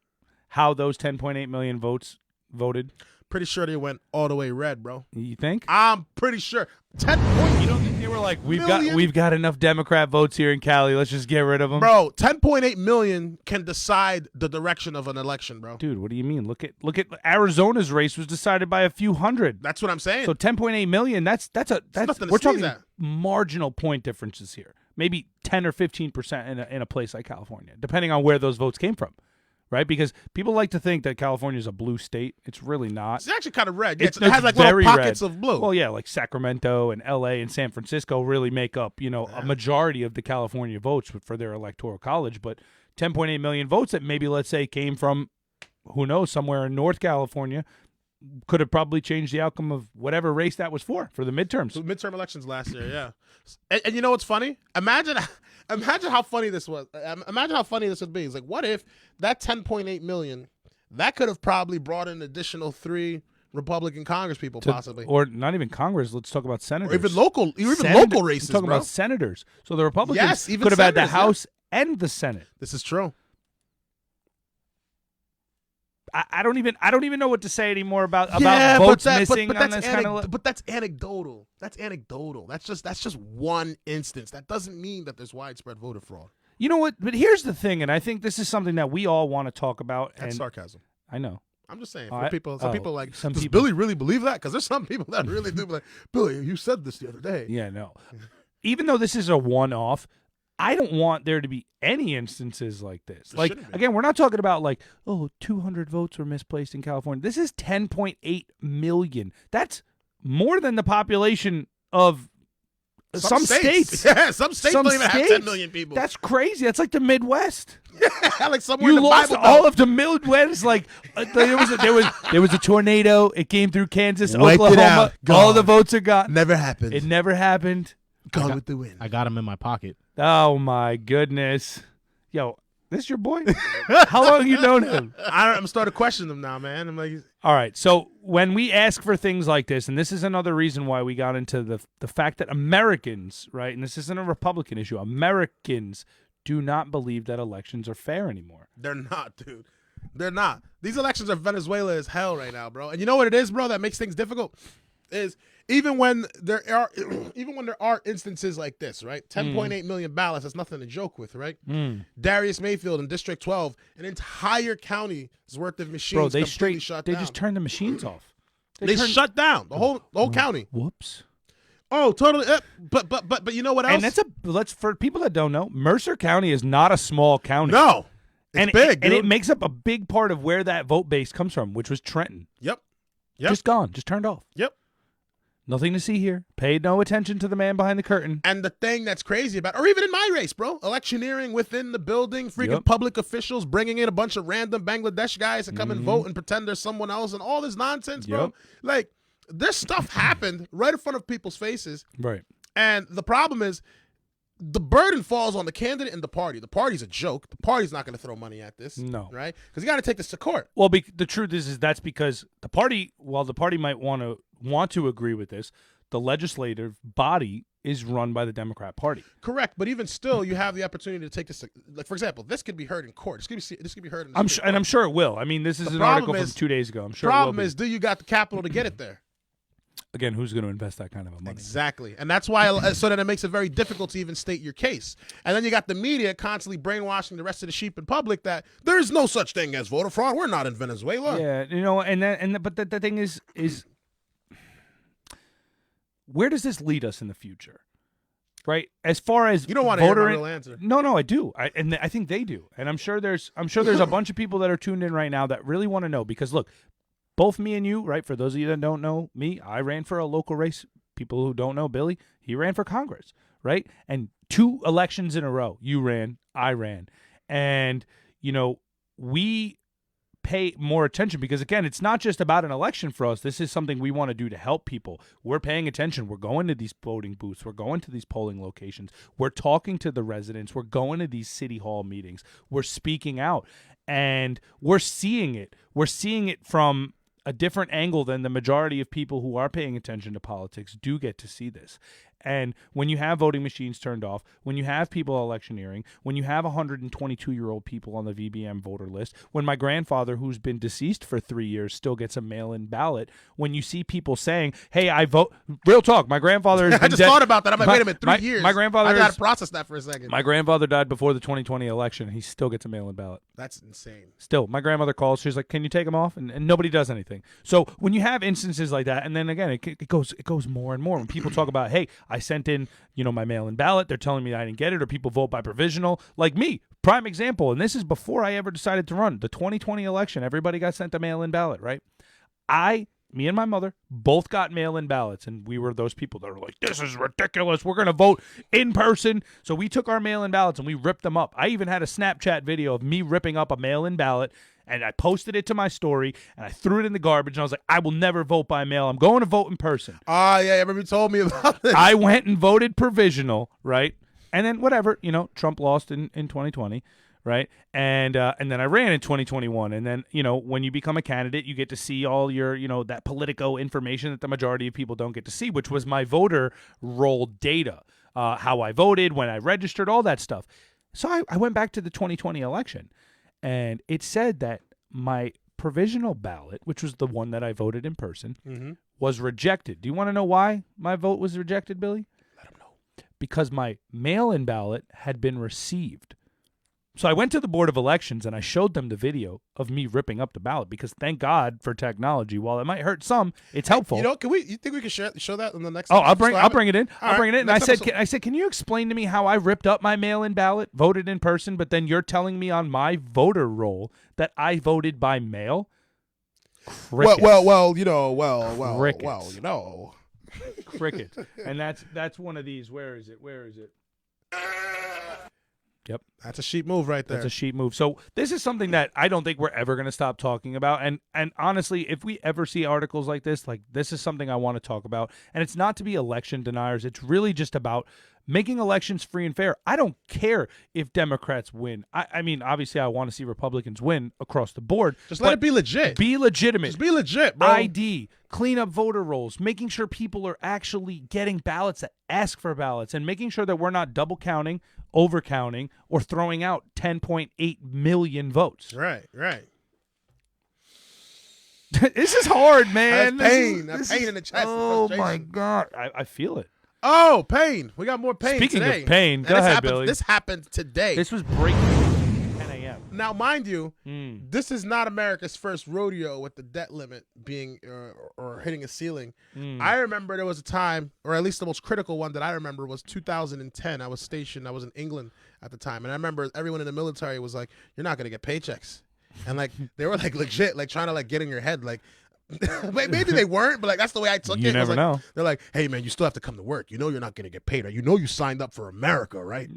how those 10.8 million votes voted? Pretty sure they went all the way red, bro. You think? I'm pretty sure. 10 You don't think they were like, million? we've got enough Democrat votes here in Cali, let's just get rid of them? Bro, 10.8 million can decide the direction of an election, bro. Dude, what do you mean? Look at Arizona's race was decided by a few hundred. That's what I'm saying. So 10.8 million, that's nothing to we're sneeze talking at. marginal point differences here. maybe 10 or 15% in a place like California, depending on where those votes came from, right? Because people like to think that California is a blue state. It's really not. It's actually kind of red. It's It has like little very pockets red. of blue. Well, yeah, like Sacramento and L.A. and San Francisco really make up, a majority of the California votes for their electoral college. But 10.8 million votes that maybe, let's say, came from, who knows, somewhere in North California, could have probably changed the outcome of whatever race that was for the midterms. The midterm elections last year, yeah. And you know what's funny? Imagine how funny this was. Imagine how funny this would be. It's like, what if that 10.8 million, that could have probably brought in an additional 3 Republican Congress people, possibly. Or not even Congress. Let's talk about senators. Or even local races, I'm talking bro. about senators. So the Republicans Yes, even could have had the senators, yeah. House and the Senate. This is true. I don't even know what to say anymore about Yeah, votes but missing on that's this kind of. but that's anecdotal. That's anecdotal. That's just one instance. That doesn't mean that there's widespread voter fraud. You know what? But here's the thing, and I think this is something that we all want to talk about. That's and sarcasm. I know. I'm just saying. Oh, For people, some people like, some does people- Billy really believe that? Because there's some people that really do be like, Billy, you said this the other day. Yeah, no. Even though this is a one-off, I don't want there to be any instances like this. There Like, shouldn't be. again, we're not talking about 200 votes were misplaced in California. This is 10.8 million. That's more than the population of some states. Yeah, some states Some don't even have 10 states. million people. That's crazy. That's like the Midwest. like somewhere You in the lost Bible all Belt. of the Midwest. Like there was a tornado. It came through Kansas, Wiped it Oklahoma. out. All Gone. the votes are gone. Never happened. It never happened. Gone with the wind. I got him in my pocket. Oh my goodness. Yo, this your boy? How long you known him? I'm starting to question them now, man. I'm like, All right. So when we ask for things like this, and this is another reason why we got into the fact that Americans, right, and this isn't a Republican issue, Americans do not believe that elections are fair anymore. they're not, dude. They're not. These elections are Venezuela as hell right now, bro. And you know what it is, bro, that makes things difficult? Is even when there are instances like this, right? 10.8 million ballots, that's nothing to joke with, right? Darius Mayfield in District 12, an entire county's worth of machines Bro, they completely shut down. just turned the machines off. They shut down the whole county. Whoops. Oh, totally. But you know what else? And let's for people that don't know, Mercer County is not a small county. no, it's and big, and dude. it makes up a big part of where that vote base comes from, which was Trenton. Yep. Just gone, just turned off. Yep. Nothing to see here. Paid no attention to the man behind the curtain. And the thing that's crazy about, or even in my race, bro, electioneering within the building, freaking Yep. public officials bringing in a bunch of random Bangladesh guys to come and vote and pretend there's someone else and all this nonsense, bro. Yep. Like, this stuff happened right in front of people's faces. Right. And the problem is, the burden falls on the candidate and the party. The party's a joke. The party's not going to throw money at this. No. Right? Because you got to take this to court. Well, the truth is that's because the party, while the party might want to agree with this, the legislative body is run by the Democrat Party. Correct, but even still, you have the opportunity to take this. Like, for example, this could be heard in court. This could be heard in. I'm sure, and I'm sure it will. I mean, this is The an problem article from is- 2 days ago. I'm sure. Problem it will be. is, do you got the capital to get it there? Again, who's going to invest that kind of money? Exactly, and that's why. So then it makes it very difficult to even state your case. And then you got the media constantly brainwashing the rest of the sheep in public that there is no such thing as voter fraud. We're not in Venezuela. Yeah, but the thing is where does this lead us in the future? Right? As far as You don't want to hear voter my real answer. No, I do. I think they do. And I'm sure there's a bunch of people that are tuned in right now that really want to know because look, both me and you, right? For those of you that don't know me, I ran for a local race. People who don't know Billy, he ran for Congress, right? And 2 elections in a row, you ran, I ran. And we pay more attention because again, it's not just about an election for us. This is something we want to do to help people. We're paying attention. We're going to these voting booths. We're going to these polling locations. We're talking to the residents. We're going to these city hall meetings. We're speaking out and we're seeing it. We're seeing it from a different angle than the majority of people who are paying attention to politics do get to see this. And when you have voting machines turned off, when you have people electioneering, when you have 122-year-old people on the VBM voter list, when my grandfather, who's been deceased for 3 years, still gets a mail-in ballot, when you see people saying, hey, I vote, real talk, my grandfather has I been just dead- thought about that. I'm like, wait a minute, 3 years. My grandfather I got is- to process that for a second. My grandfather died before the 2020 election. He still gets a mail-in ballot. That's insane. Still, my grandmother calls. She's like, "Can you take him off?" And nobody does anything. So when you have instances like that, and then again, it goes more and more. When people talk about, "Hey, I sent in, my mail-in ballot. They're telling me I didn't get it, or people vote by provisional. Like me, prime example, and this is before I ever decided to run. The 2020 election, everybody got sent a mail-in ballot, right? Me and my mother both got mail-in ballots, and we were those people that were like, this is ridiculous. We're going to vote in person. So we took our mail-in ballots, and we ripped them up. I even had a Snapchat video of me ripping up a mail-in ballot, and I posted it to my story, and I threw it in the garbage, and I was like, I will never vote by mail. I'm going to vote in person. Yeah, I remember you told me about this. I went and voted provisional, right? And then whatever, Trump lost in 2020. Right. And then I ran in 2021. And then, when you become a candidate, you get to see all your, that Politico information that the majority of people don't get to see, which was my voter roll data, how I voted, when I registered, all that stuff. So I went back to the 2020 election, and it said that my provisional ballot, which was the one that I voted in person, was rejected. Do you want to know why my vote was rejected, Billy? Let him know. Because my mail-in ballot had been received. So I went to the Board of Elections and I showed them the video of me ripping up the ballot, because thank God for technology. While it might hurt some, it's helpful. You think we can show that in the next? Oh, I'll bring it in. All I'll bring it in. And I said, can you explain to me how I ripped up my mail-in ballot, voted in person, but then you're telling me on my voter roll that I voted by mail? Crickets. Well, Crickets. Cricket. And that's one of these. Where is it? Yep. That's a sheep move right there. That's a sheep move. So this is something that I don't think we're ever going to stop talking about. And honestly, if we ever see articles like this is something I want to talk about. And it's not to be election deniers. It's really just about making elections free and fair. I don't care if Democrats win. I mean, obviously, I want to see Republicans win across the board. Just let it be legit. Be legitimate. Just be legit, bro. ID, clean up voter rolls, making sure people are actually getting ballots that ask for ballots, and making sure that we're not double counting, over counting, or throwing out 10.8 million votes. Right. This is hard, man. That's pain. That's pain in the chest. Oh, my God. I feel it. Oh, pain. We got more pain Speaking today. of pain, And go ahead, Billy. This happened today. This was breaking news at 10 a.m. Now, mind you, this is not America's first rodeo with the debt limit being or hitting a ceiling. I remember there was a time, or at least the most critical one that I remember, was 2010. I was in England at the time, and I remember everyone in the military was like, "You're not going to get paychecks," and they were legit, trying to get in your head, maybe they weren't, but that's the way I took it. You never know. They're like, "Hey, man, you still have to come to work. You're not going to get paid. Or you signed up for America, right?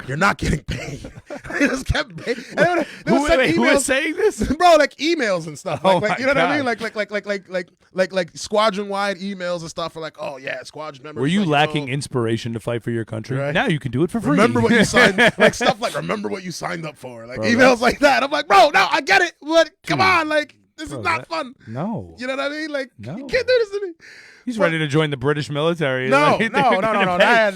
You're not getting paid." They just kept paying. Who was saying this? Bro, emails and stuff. Oh you know my what I mean? Like squadron-wide emails and stuff. Like, oh yeah, squadron members. Were you lacking inspiration to fight for your country? Right. Now you can do it for free. Remember what you signed, stuff remember what you signed up for, bro, emails like that. I'm like, bro, no, I get it, but come on, this is not fun. No. You know what I mean? No. You can't do this to me. He's ready to join the British military. No. I'd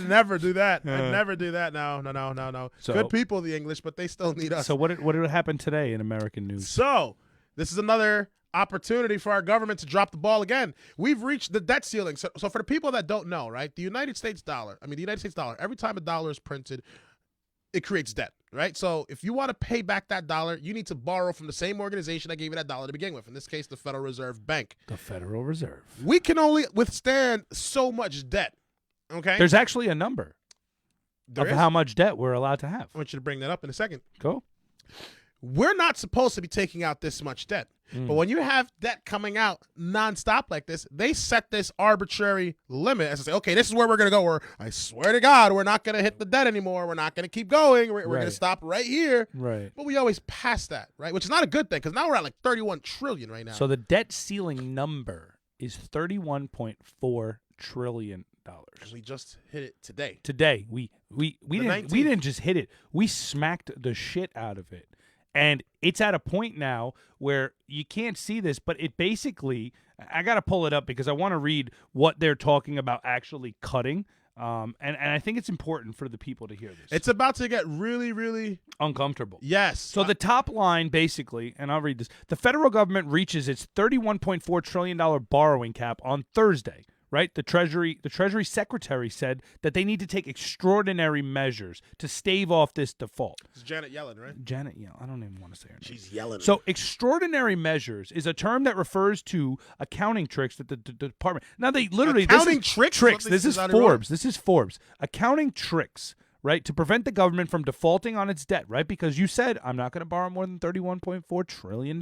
never do that. I'd never do that. No. So, good people, the English, but they still need us. So what did happen today in American news? So this is another opportunity for our government to drop the ball again. We've reached the debt ceiling. So for the people that don't know, right, the United States dollar, every time a dollar is printed, it creates debt, right? So if you want to pay back that dollar, you need to borrow from the same organization that gave you that dollar to begin with. In this case, the Federal Reserve Bank. The Federal Reserve. We can only withstand so much debt, okay? There's actually a number of how much debt we're allowed to have. I want you to bring that up in a second. Go. We're not supposed to be taking out this much debt. But when you have debt coming out nonstop like this, they set this arbitrary limit as to say, okay, this is where we're going to go. Or I swear to God, we're not going to hit the debt anymore. We're not going to keep going. We're going to stop right here. Right. But we always pass that, right? Which is not a good thing, because now we're at 31 trillion right now. So the debt ceiling number is $31.4 trillion. We just hit it today. Today, we didn't just hit it. We smacked the shit out of it. And it's at a point now where you can't see this, but it basically, I got to pull it up because I want to read what they're talking about actually cutting. And I think it's important for the people to hear this. It's about to get really, really uncomfortable. Yes. So the top line basically, and I'll read this, the federal government reaches its $31.4 trillion borrowing cap on Thursday, right? The Treasury Secretary said that they need to take extraordinary measures to stave off this default. It's Janet Yellen, right? Janet Yellen. I don't even want to say her name. She's yelling. So extraordinary measures is a term that refers to accounting tricks that the department. Now they literally Accounting this is, tricks? Tricks. What This they is decided wrong? Forbes. This is Forbes. Accounting tricks, right? To prevent the government from defaulting on its debt, right? Because you said I'm not going to borrow more than $31.4 trillion.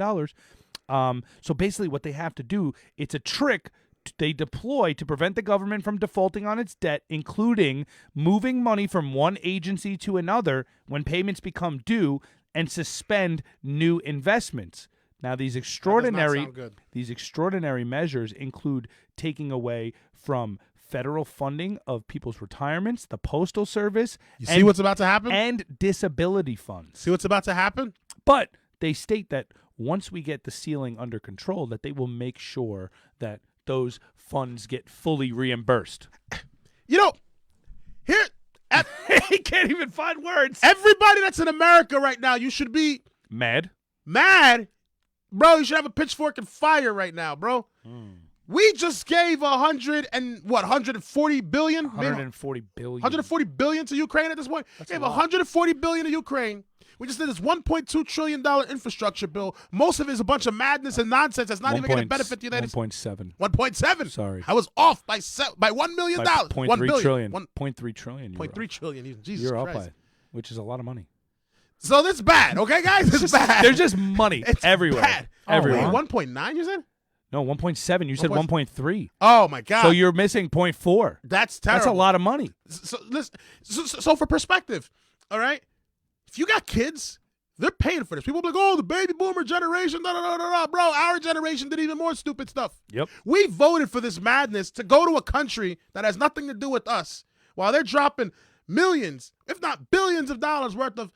So basically, what they have to do, it's a trick they deploy to prevent the government from defaulting on its debt, including moving money from one agency to another when payments become due, and suspend new investments. Now, these extraordinary measures include taking away from federal funding of people's retirements, the Postal Service, You see what's about to happen? and disability funds. See what's about to happen? But they state that once we get the ceiling under control, that they will make sure that those funds get fully reimbursed. You know, here, He can't even find words. everybody that's in America right now, you should be Mad. mad. Bro, you should have a pitchfork and fire right now, bro. We just gave 140 billion? 140 billion. 140 billion to Ukraine at this point. Gave 140 billion to Ukraine. We just did this $1.2 trillion infrastructure bill. Most of it is a bunch of madness and nonsense that's not even going to benefit the United States. 1.7. 1.7. Sorry. I was off by $1 million. By 1 0.3 billion. trillion. 1.3 0.3 trillion. trillion. Jesus You're Christ. up by, which is a lot of money. So that's bad, okay, guys? It's bad. There's just money It's everywhere. bad. Everywhere. Wait, 1.9 you said? No, 1.7. You said 1.3. Oh, my God. So you're missing 0.4. That's terrible. That's a lot of money. So, listen, so for perspective, all right, if you got kids, they're paying for this. People be like, oh, the baby boomer generation, da da da da da. Bro, our generation did even more stupid stuff. Yep. We voted for this madness to go to a country that has nothing to do with us while they're dropping millions, if not billions of dollars worth of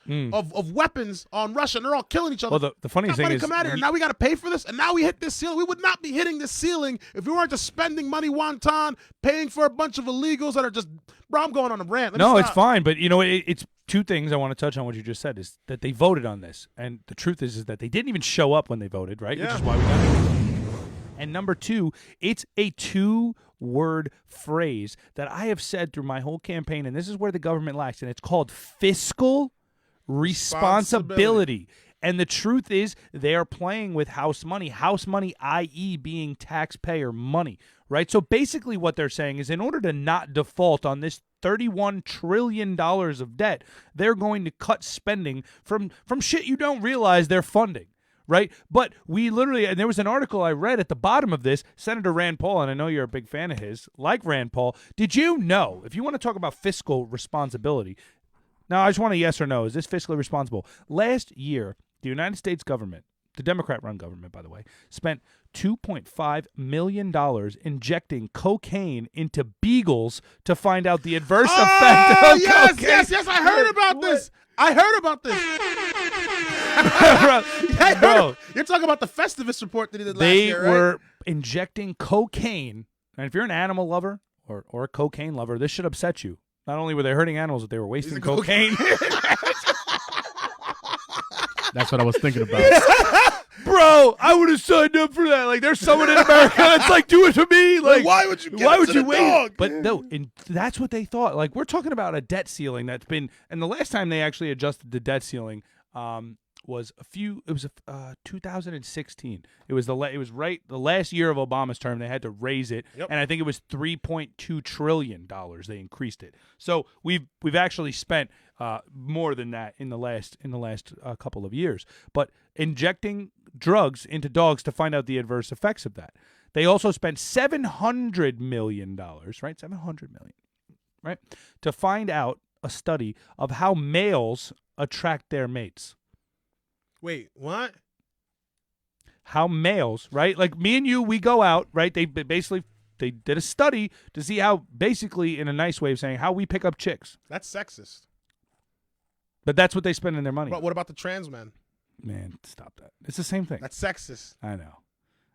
weapons on Russia, and they're all killing each other. Well, the funny thing is, come out here, and now we got to pay for this, and now we hit this ceiling. We would not be hitting this ceiling if we weren't just spending money wonton, paying for a bunch of illegals that are just. Bro, I'm going on a rant. Let me no, it's stop. fine. But you know, it's two things I want to touch on. What you just said is that they voted on this, and the truth is that they didn't even show up when they voted, right? Which Yeah. is why we got it. And number two, it's a two-word phrase that I have said through my whole campaign, and this is where the government lacks, and it's called fiscal responsibility. And the truth is they are playing with house money, i.e. being taxpayer money, right? So basically what they're saying is in order to not default on this $31 trillion of debt, they're going to cut spending from shit you don't realize they're funding. Right? But we literally, and there was an article I read at the bottom of this, Senator Rand Paul, and I know you're a big fan of his, like Rand Paul, did you know, if you want to talk about fiscal responsibility, now I just want a yes or no, is this fiscally responsible? Last year, the United States government, the Democrat-run government, by the way, spent $2.5 million injecting cocaine into beagles to find out the adverse effect of cocaine. Yes, I heard about this. I heard about this. Bro, You're talking about the Festivus report that he did last they year, right? were injecting cocaine. And if you're an animal lover or a cocaine lover, this should upset you. Not only were they hurting animals, but they were wasting cocaine. That's what I was thinking about. Bro, I would have signed up for that. Like, there's someone in America that's like, do it to me. Like, why would you? Why would you wait? But no, and that's what they thought. Like, we're talking about a debt ceiling that's been, and the last time they actually adjusted the debt ceiling was 2016. It was the last year of Obama's term. They had to raise it, and I think it was $3.2 trillion. They increased it. So we've actually spent more than that in the last couple of years. But injecting drugs into dogs to find out the adverse effects of that. They also spent $700 million, right? $700 million, right? To find out a study of how males attract their mates. Wait, what? How males, right? Like me and you, we go out, right? They did a study to see how, basically, in a nice way of saying, how we pick up chicks. That's sexist. But that's what they spend in their money. But what about the trans men? Man, stop that. It's the same thing. That's sexist. I know.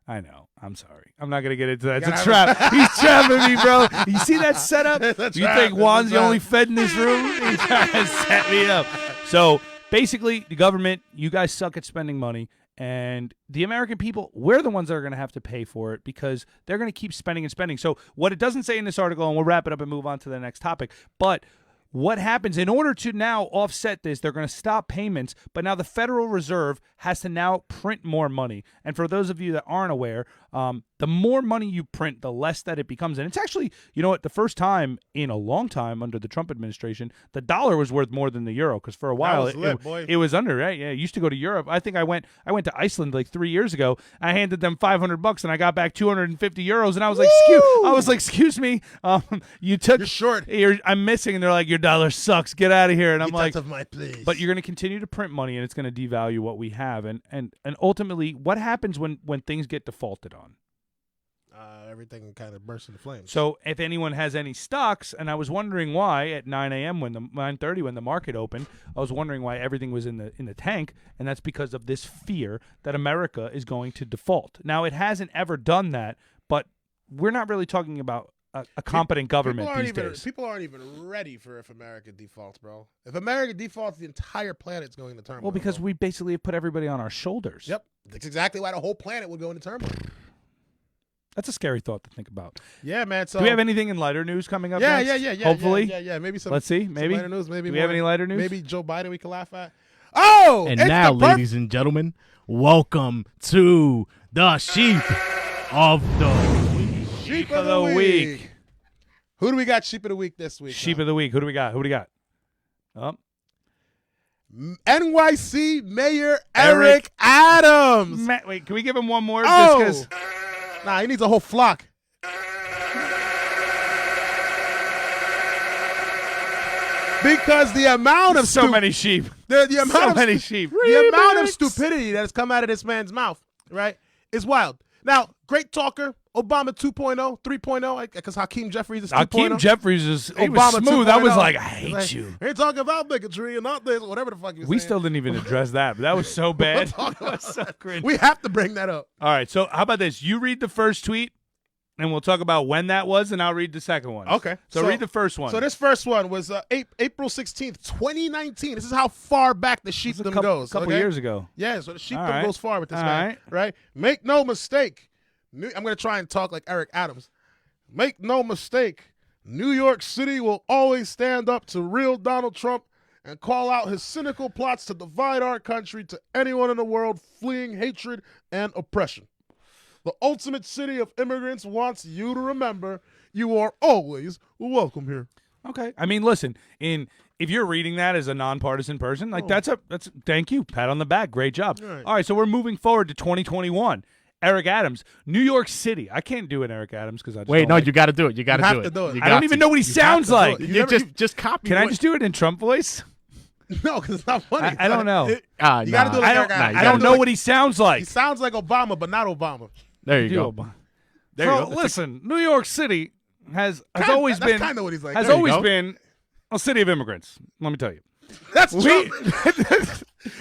I'm sorry. I'm not going to get into that. It's a trap. He's trapping me, bro. You see that setup? You think Juan's the only Fed in this room? He's trying to set me up. So basically, the government, you guys suck at spending money, And the American people, we're the ones that are going to have to pay for it because they're going to keep spending and spending. So what it doesn't say in this article, and we'll wrap it up and move on to the next topic, but what happens in order to now offset this, they're going to stop payments, but now the Federal Reserve has to now print more money. And for those of you that aren't aware, the more money you print, the less that it becomes. And it's actually, you know what, the first time in a long time under the Trump administration, the dollar was worth more than the euro because for a while it was under, right? Yeah, it used to go to Europe. I think I went to Iceland like 3 years ago. I handed them $500 and I got back 250 euros, and I was like, excuse me, you took You're short. I'm missing, and they're like, your dollar sucks. Get out of here. And I'm like, of my place. but you're going to continue to print money, and it's going to devalue what we have. And ultimately, what happens when things get defaulted on? Everything kind of bursts into flames. So if anyone has any stocks, and I was wondering why at 9 a.m. 9:30 when the market opened, I was wondering why everything was in the tank, and that's because of this fear that America is going to default. Now, it hasn't ever done that, but we're not really talking about a competent government these days. People aren't even ready for if America defaults, bro. If America defaults, the entire planet's going into turmoil. Well, because bro. we basically have put everybody on our shoulders. Yep. That's exactly why the whole planet would go into turmoil. That's a scary thought to think about. Yeah, man. So do we have anything in lighter news coming up? Yeah, next? Hopefully. Yeah. Maybe some. Let's see. Some Maybe. lighter news. Maybe. Do we have any lighter news? Maybe Joe Biden we can laugh at. Oh, And it's now, the ladies and gentlemen, welcome to the Sheep of the Week. Sheep of the week. Who do we got Sheep of the Week this week? Sheep of the Week. Who do we got? Oh. NYC Mayor Eric Adams. Wait, can we give him one more? Oh. Just because. Nah, he needs a whole flock. Because the amount of So many sheep. the amount So of many sheep. the amount of stupidity that has come out of this man's mouth, right, is wild. Now, great talker, Obama 2.0, 3.0, because Hakeem Jeffries is 2.0. Hakeem Jeffries he Obama was smooth. I was 2.0. like, I hate you. Ain't talking about bigotry and not this, whatever the fuck you We still didn't even address that, but that was so bad. That was so cringe. We have to bring that up. All right, so how about this? You read the first tweet, and we'll talk about when that was, and I'll read the second one. Okay. So read the first one. So this first one was April 16th, 2019. This is how far back the sheepdom goes. A couple okay? years ago. Yeah, so the sheepdom All right. goes far with this All guy, right. right? Make no mistake. I'm going to try and talk like Eric Adams. Make no mistake. New York City will always stand up to real Donald Trump and call out his cynical plots to divide our country to anyone in the world fleeing hatred and oppression. The ultimate city of immigrants wants you to remember you are always welcome here. Okay. I mean, listen, if you're reading that as a nonpartisan person, like that's thank you. Pat on the back. Great job. All right, so we're moving forward to 2021. Eric Adams, New York City. I can't do an Eric Adams because I just Wait, don't no, like you got to do it. You got You have to to do it. You I don't got even to. know what he sounds like. You Just copy. Can I what- just do it in Trump voice? No, because it's not funny. I don't know. You got to do it like I Eric don't, Adams. I don't know what he sounds like. He sounds like Obama, but not Obama. There you Do go. Obama. There So you go. listen, New York City has That's always been kind of what he's like. has There you always go. been a city of immigrants. Let me tell you. That's We-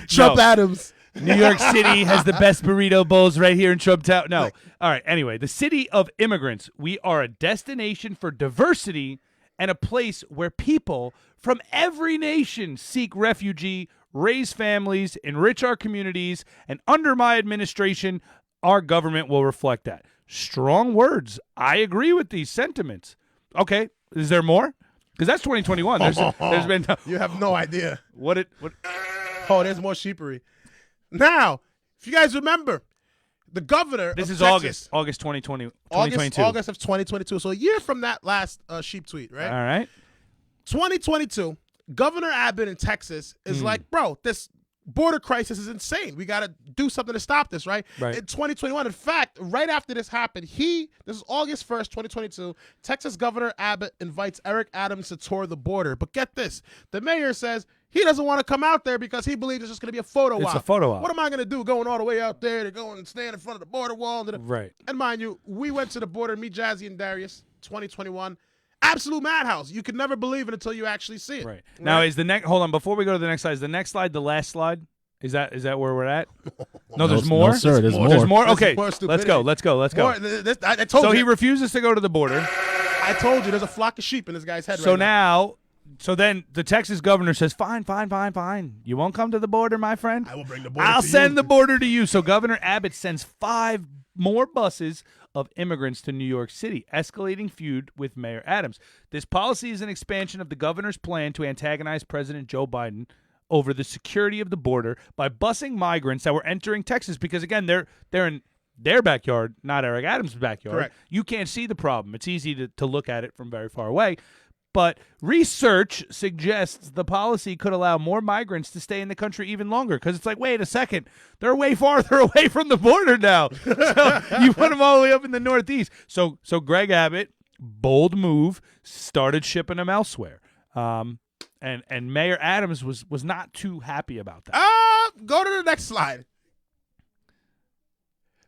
Trump No. Adams. New York City has the best burrito bowls right here in Trump Town. No. All right. Anyway, the city of immigrants. We are a destination for diversity and a place where people from every nation seek refuge, raise families, enrich our communities, and under my administration, our government will reflect that. Strong words. I agree with these sentiments. Okay. Is there more? Because that's 2021. There's been You have no idea. what. Oh, there's more sheepery. Now, if you guys remember, the governor This of is Texas, August 2020, 2022. August of 2022. So a year from that last sheep tweet, right? All right. 2022, Governor Abbott in Texas is like, bro, this border crisis is insane. We got to do something to stop this, right? Right. In 2021, in fact, right after this happened, this is August 1st, 2022, Texas Governor Abbott invites Eric Adams to tour the border. But get this, the mayor says he doesn't want to come out there because he believes it's just going to be a photo op. It's a photo op. What am I going to do going all the way out there to go and stand in front of the border wall? Right. And mind you, we went to the border, me, Jazzy, and Darius, 2021. Absolute madhouse. You could never believe it until you actually see it. Right. Now is the next hold on, before we go to the next slide, is the next slide the last slide? Is that where we're at? No, there's more? No, sir, there's more. There's more? There's Okay. more Let's stupidity. go. Let's go. More, I told So you. he refuses to go to the border. I told you there's a flock of sheep in this guy's head So right now. now So then the Texas governor says, fine. You won't come to the border, my friend? I will bring the border I'll to send you. the border to you. So Governor Abbott sends 5 more buses of immigrants to New York City, escalating feud with Mayor Adams. This policy is an expansion of the governor's plan to antagonize President Joe Biden over the security of the border by busing migrants that were entering Texas because, again, they're in their backyard, not Eric Adams' backyard. Correct. You can't see the problem. It's easy to look at it from very far away. But research suggests the policy could allow more migrants to stay in the country even longer because it's like, wait a second, they're way farther away from the border now. So you put them all the way up in the Northeast. So Greg Abbott, bold move, started shipping them elsewhere. And Mayor Adams was not too happy about that. Go to the next slide.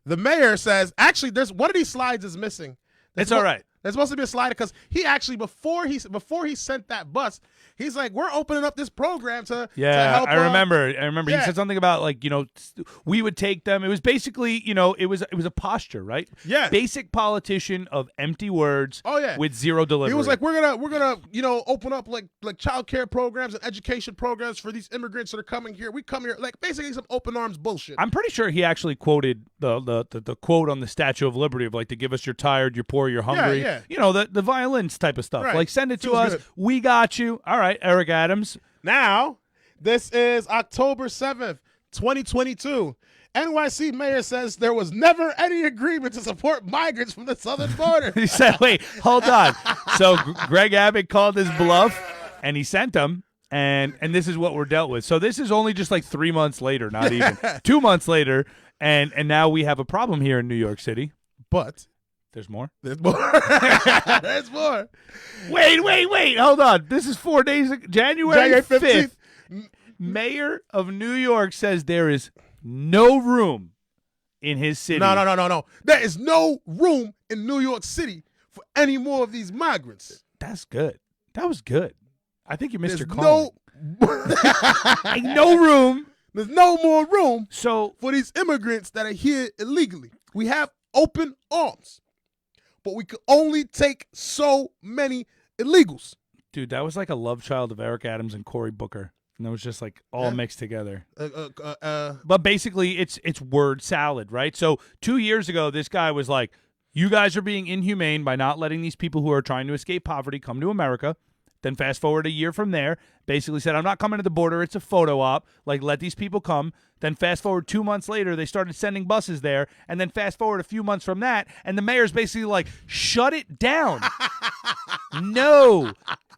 The mayor says, actually, there's one of these slides is missing. It's all right. There's supposed to be a slide because he actually before he sent that bus, he's like, we're opening up this program to help. I remember. Yeah. He said something about like, we would take them. It was basically, it was a posture, right? Yeah. Basic politician of empty words. Oh, yeah. With zero delivery. He was like, we're gonna open up like child care programs and education programs for these immigrants that are coming here. We come here like basically some open arms bullshit. I'm pretty sure he actually quoted the quote on the Statue of Liberty of like, to give us you're tired, you're poor, you're hungry. Yeah. The violence type of stuff. Right. Like, send it to Feels us. good. We got you. All right, Eric Adams. Now, this is October 7th, 2022. NYC mayor says there was never any agreement to support migrants from the southern border. He said, wait, hold on. So Greg Abbott called his bluff, and he sent them, and this is what we're dealt with. So this is only just like 3 months later, not even. 2 months later, and now we have a problem here in New York City. But There's more? there's more. There's more. Wait. Hold on. This is 4 days ago. January 5th. Mayor of New York says there is no room in his city. No. There is no room in New York City for any more of these migrants. That's good. That was good. I think you missed There's your call. Ain't No room. There's no more room So for these immigrants that are here illegally. We have open arms, but we could only take so many illegals. dude, that was like a love child of Eric Adams and Cory Booker. And it was just like all mixed together. But basically, it's word salad, right? So 2 years ago, this guy was like, you guys are being inhumane by not letting these people who are trying to escape poverty come to America. Then fast forward a year from there, basically said, I'm not coming to the border. It's a photo op. Like, let these people come. Then fast forward 2 months later, they started sending buses there. And then fast forward a few months from that, and the mayor's basically like, shut it down. No.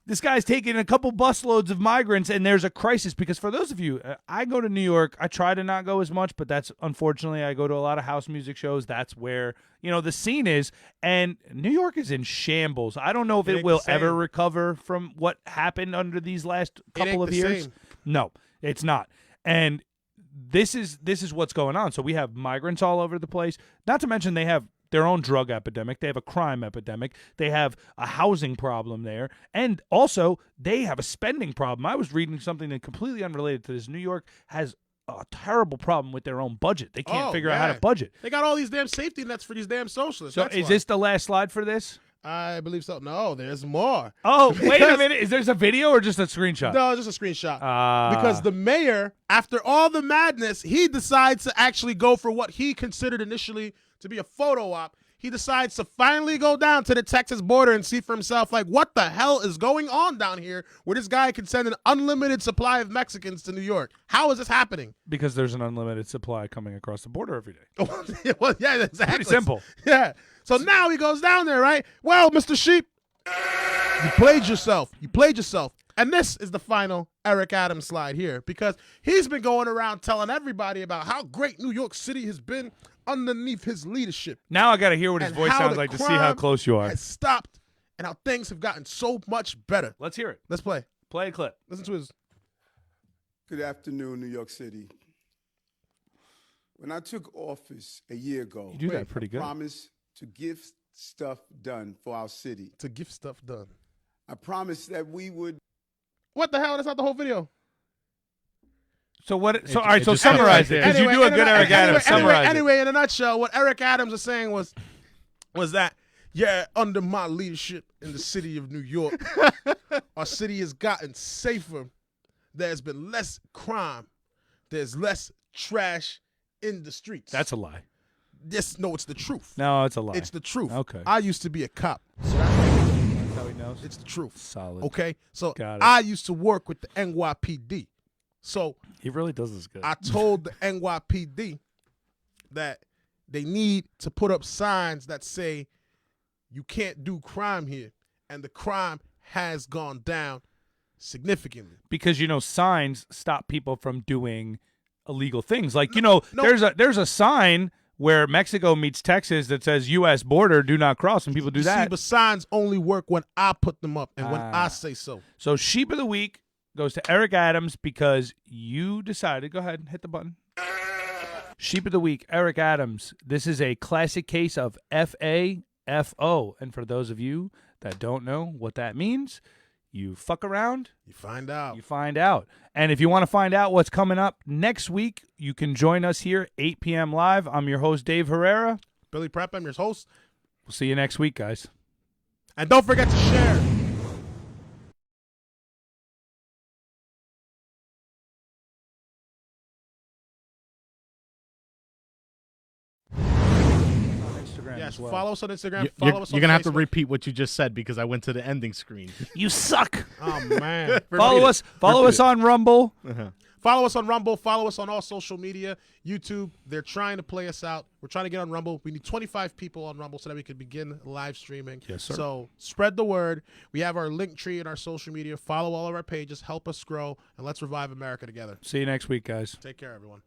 This guy's taking a couple busloads of migrants, and there's a crisis. Because for those of you, I go to New York. I try to not go as much, but that's unfortunately, I go to a lot of house music shows. That's where, the scene is. And New York is in shambles. I don't know if it will ever recover from what happened under these last couple of years. Same. No, it's not. And this is what's going on. So we have migrants all over the place. Not to mention they have their own drug epidemic. They have a crime epidemic. They have a housing problem there. And also, they have a spending problem. I was reading something that completely unrelated to this. New York has a terrible problem with their own budget. They can't figure out how to budget. They got all these damn safety nets for these damn socialists. So That's is why. this the last slide for this? I believe so. No, there's more. Oh, wait a minute. Is there a video or just a screenshot? No, just a screenshot. Because the mayor, after all the madness, he decides to actually go for what he considered initially to be a photo op. He decides to finally go down to the Texas border and see for himself, like, what the hell is going on down here where this guy can send an unlimited supply of Mexicans to New York? How is this happening? Because there's an unlimited supply coming across the border every day. Well, yeah, exactly. Pretty simple. Yeah. So now he goes down there, right? Well, Mr. Sheep, you played yourself. And this is the final Eric Adams slide here, because he's been going around telling everybody about how great New York City has been underneath his leadership. Now I got to hear what his And voice how sounds the like to see how crime close you are. has stopped and how things have gotten so much better. Let's hear it. Let's play. Play a clip. Listen to his. Good afternoon, New York City. When I took office a year ago, You do that pretty I good. promised to get stuff done for our city. To get stuff done. I promised that we would. What the hell? That's not the whole video. So what? So It- all right. it So just summarize sounds it like because you do a good Eric Adams. Summarize it. Anyway, in a nutshell, what Eric Adams was saying was that Yeah, under my leadership in the city of New York, our city has gotten safer. There's been less crime. There's less trash in the streets. That's a lie. Yes, no, it's the truth. No, it's a lie. It's the truth. Okay. I used to be a cop. So That's how he knows. it's the truth. Solid. Okay? So Got it. I used to work with the NYPD. So He really does this good. I told the NYPD that they need to put up signs that say you can't do crime here, and the crime has gone down significantly. Because signs stop people from doing illegal things. Like No. there's a sign where Mexico meets Texas that says U.S. border, do not cross, and people do You that. See, but signs only work when I put them up and when Ah. I say so. So Sheep of the Week goes to Eric Adams because you decided. Go ahead and hit the button. Sheep of the Week, Eric Adams. This is a classic case of FAFO. And for those of you that don't know what that means, you fuck around, You find out. you find out. And if you want to find out what's coming up next week, you can join us here 8 p.m. live. I'm your host, Dave Herrera. Billy Prep, I'm your host. We'll see you next week, guys. And don't forget to share. Instagram Yes, as well. follow us on Instagram. You're Follow us on going to have to Facebook. repeat what you just said because I went to the ending screen. You suck. Oh, man. Follow us on Rumble. Follow us on Rumble. Follow us on all social media. YouTube. They're trying to play us out. We're trying to get on Rumble. We need 25 people on Rumble so that we can begin live streaming. Yes, sir. So spread the word. We have our link tree in our social media. Follow all of our pages. Help us grow. And let's revive America together. See you next week, guys. Take care, everyone.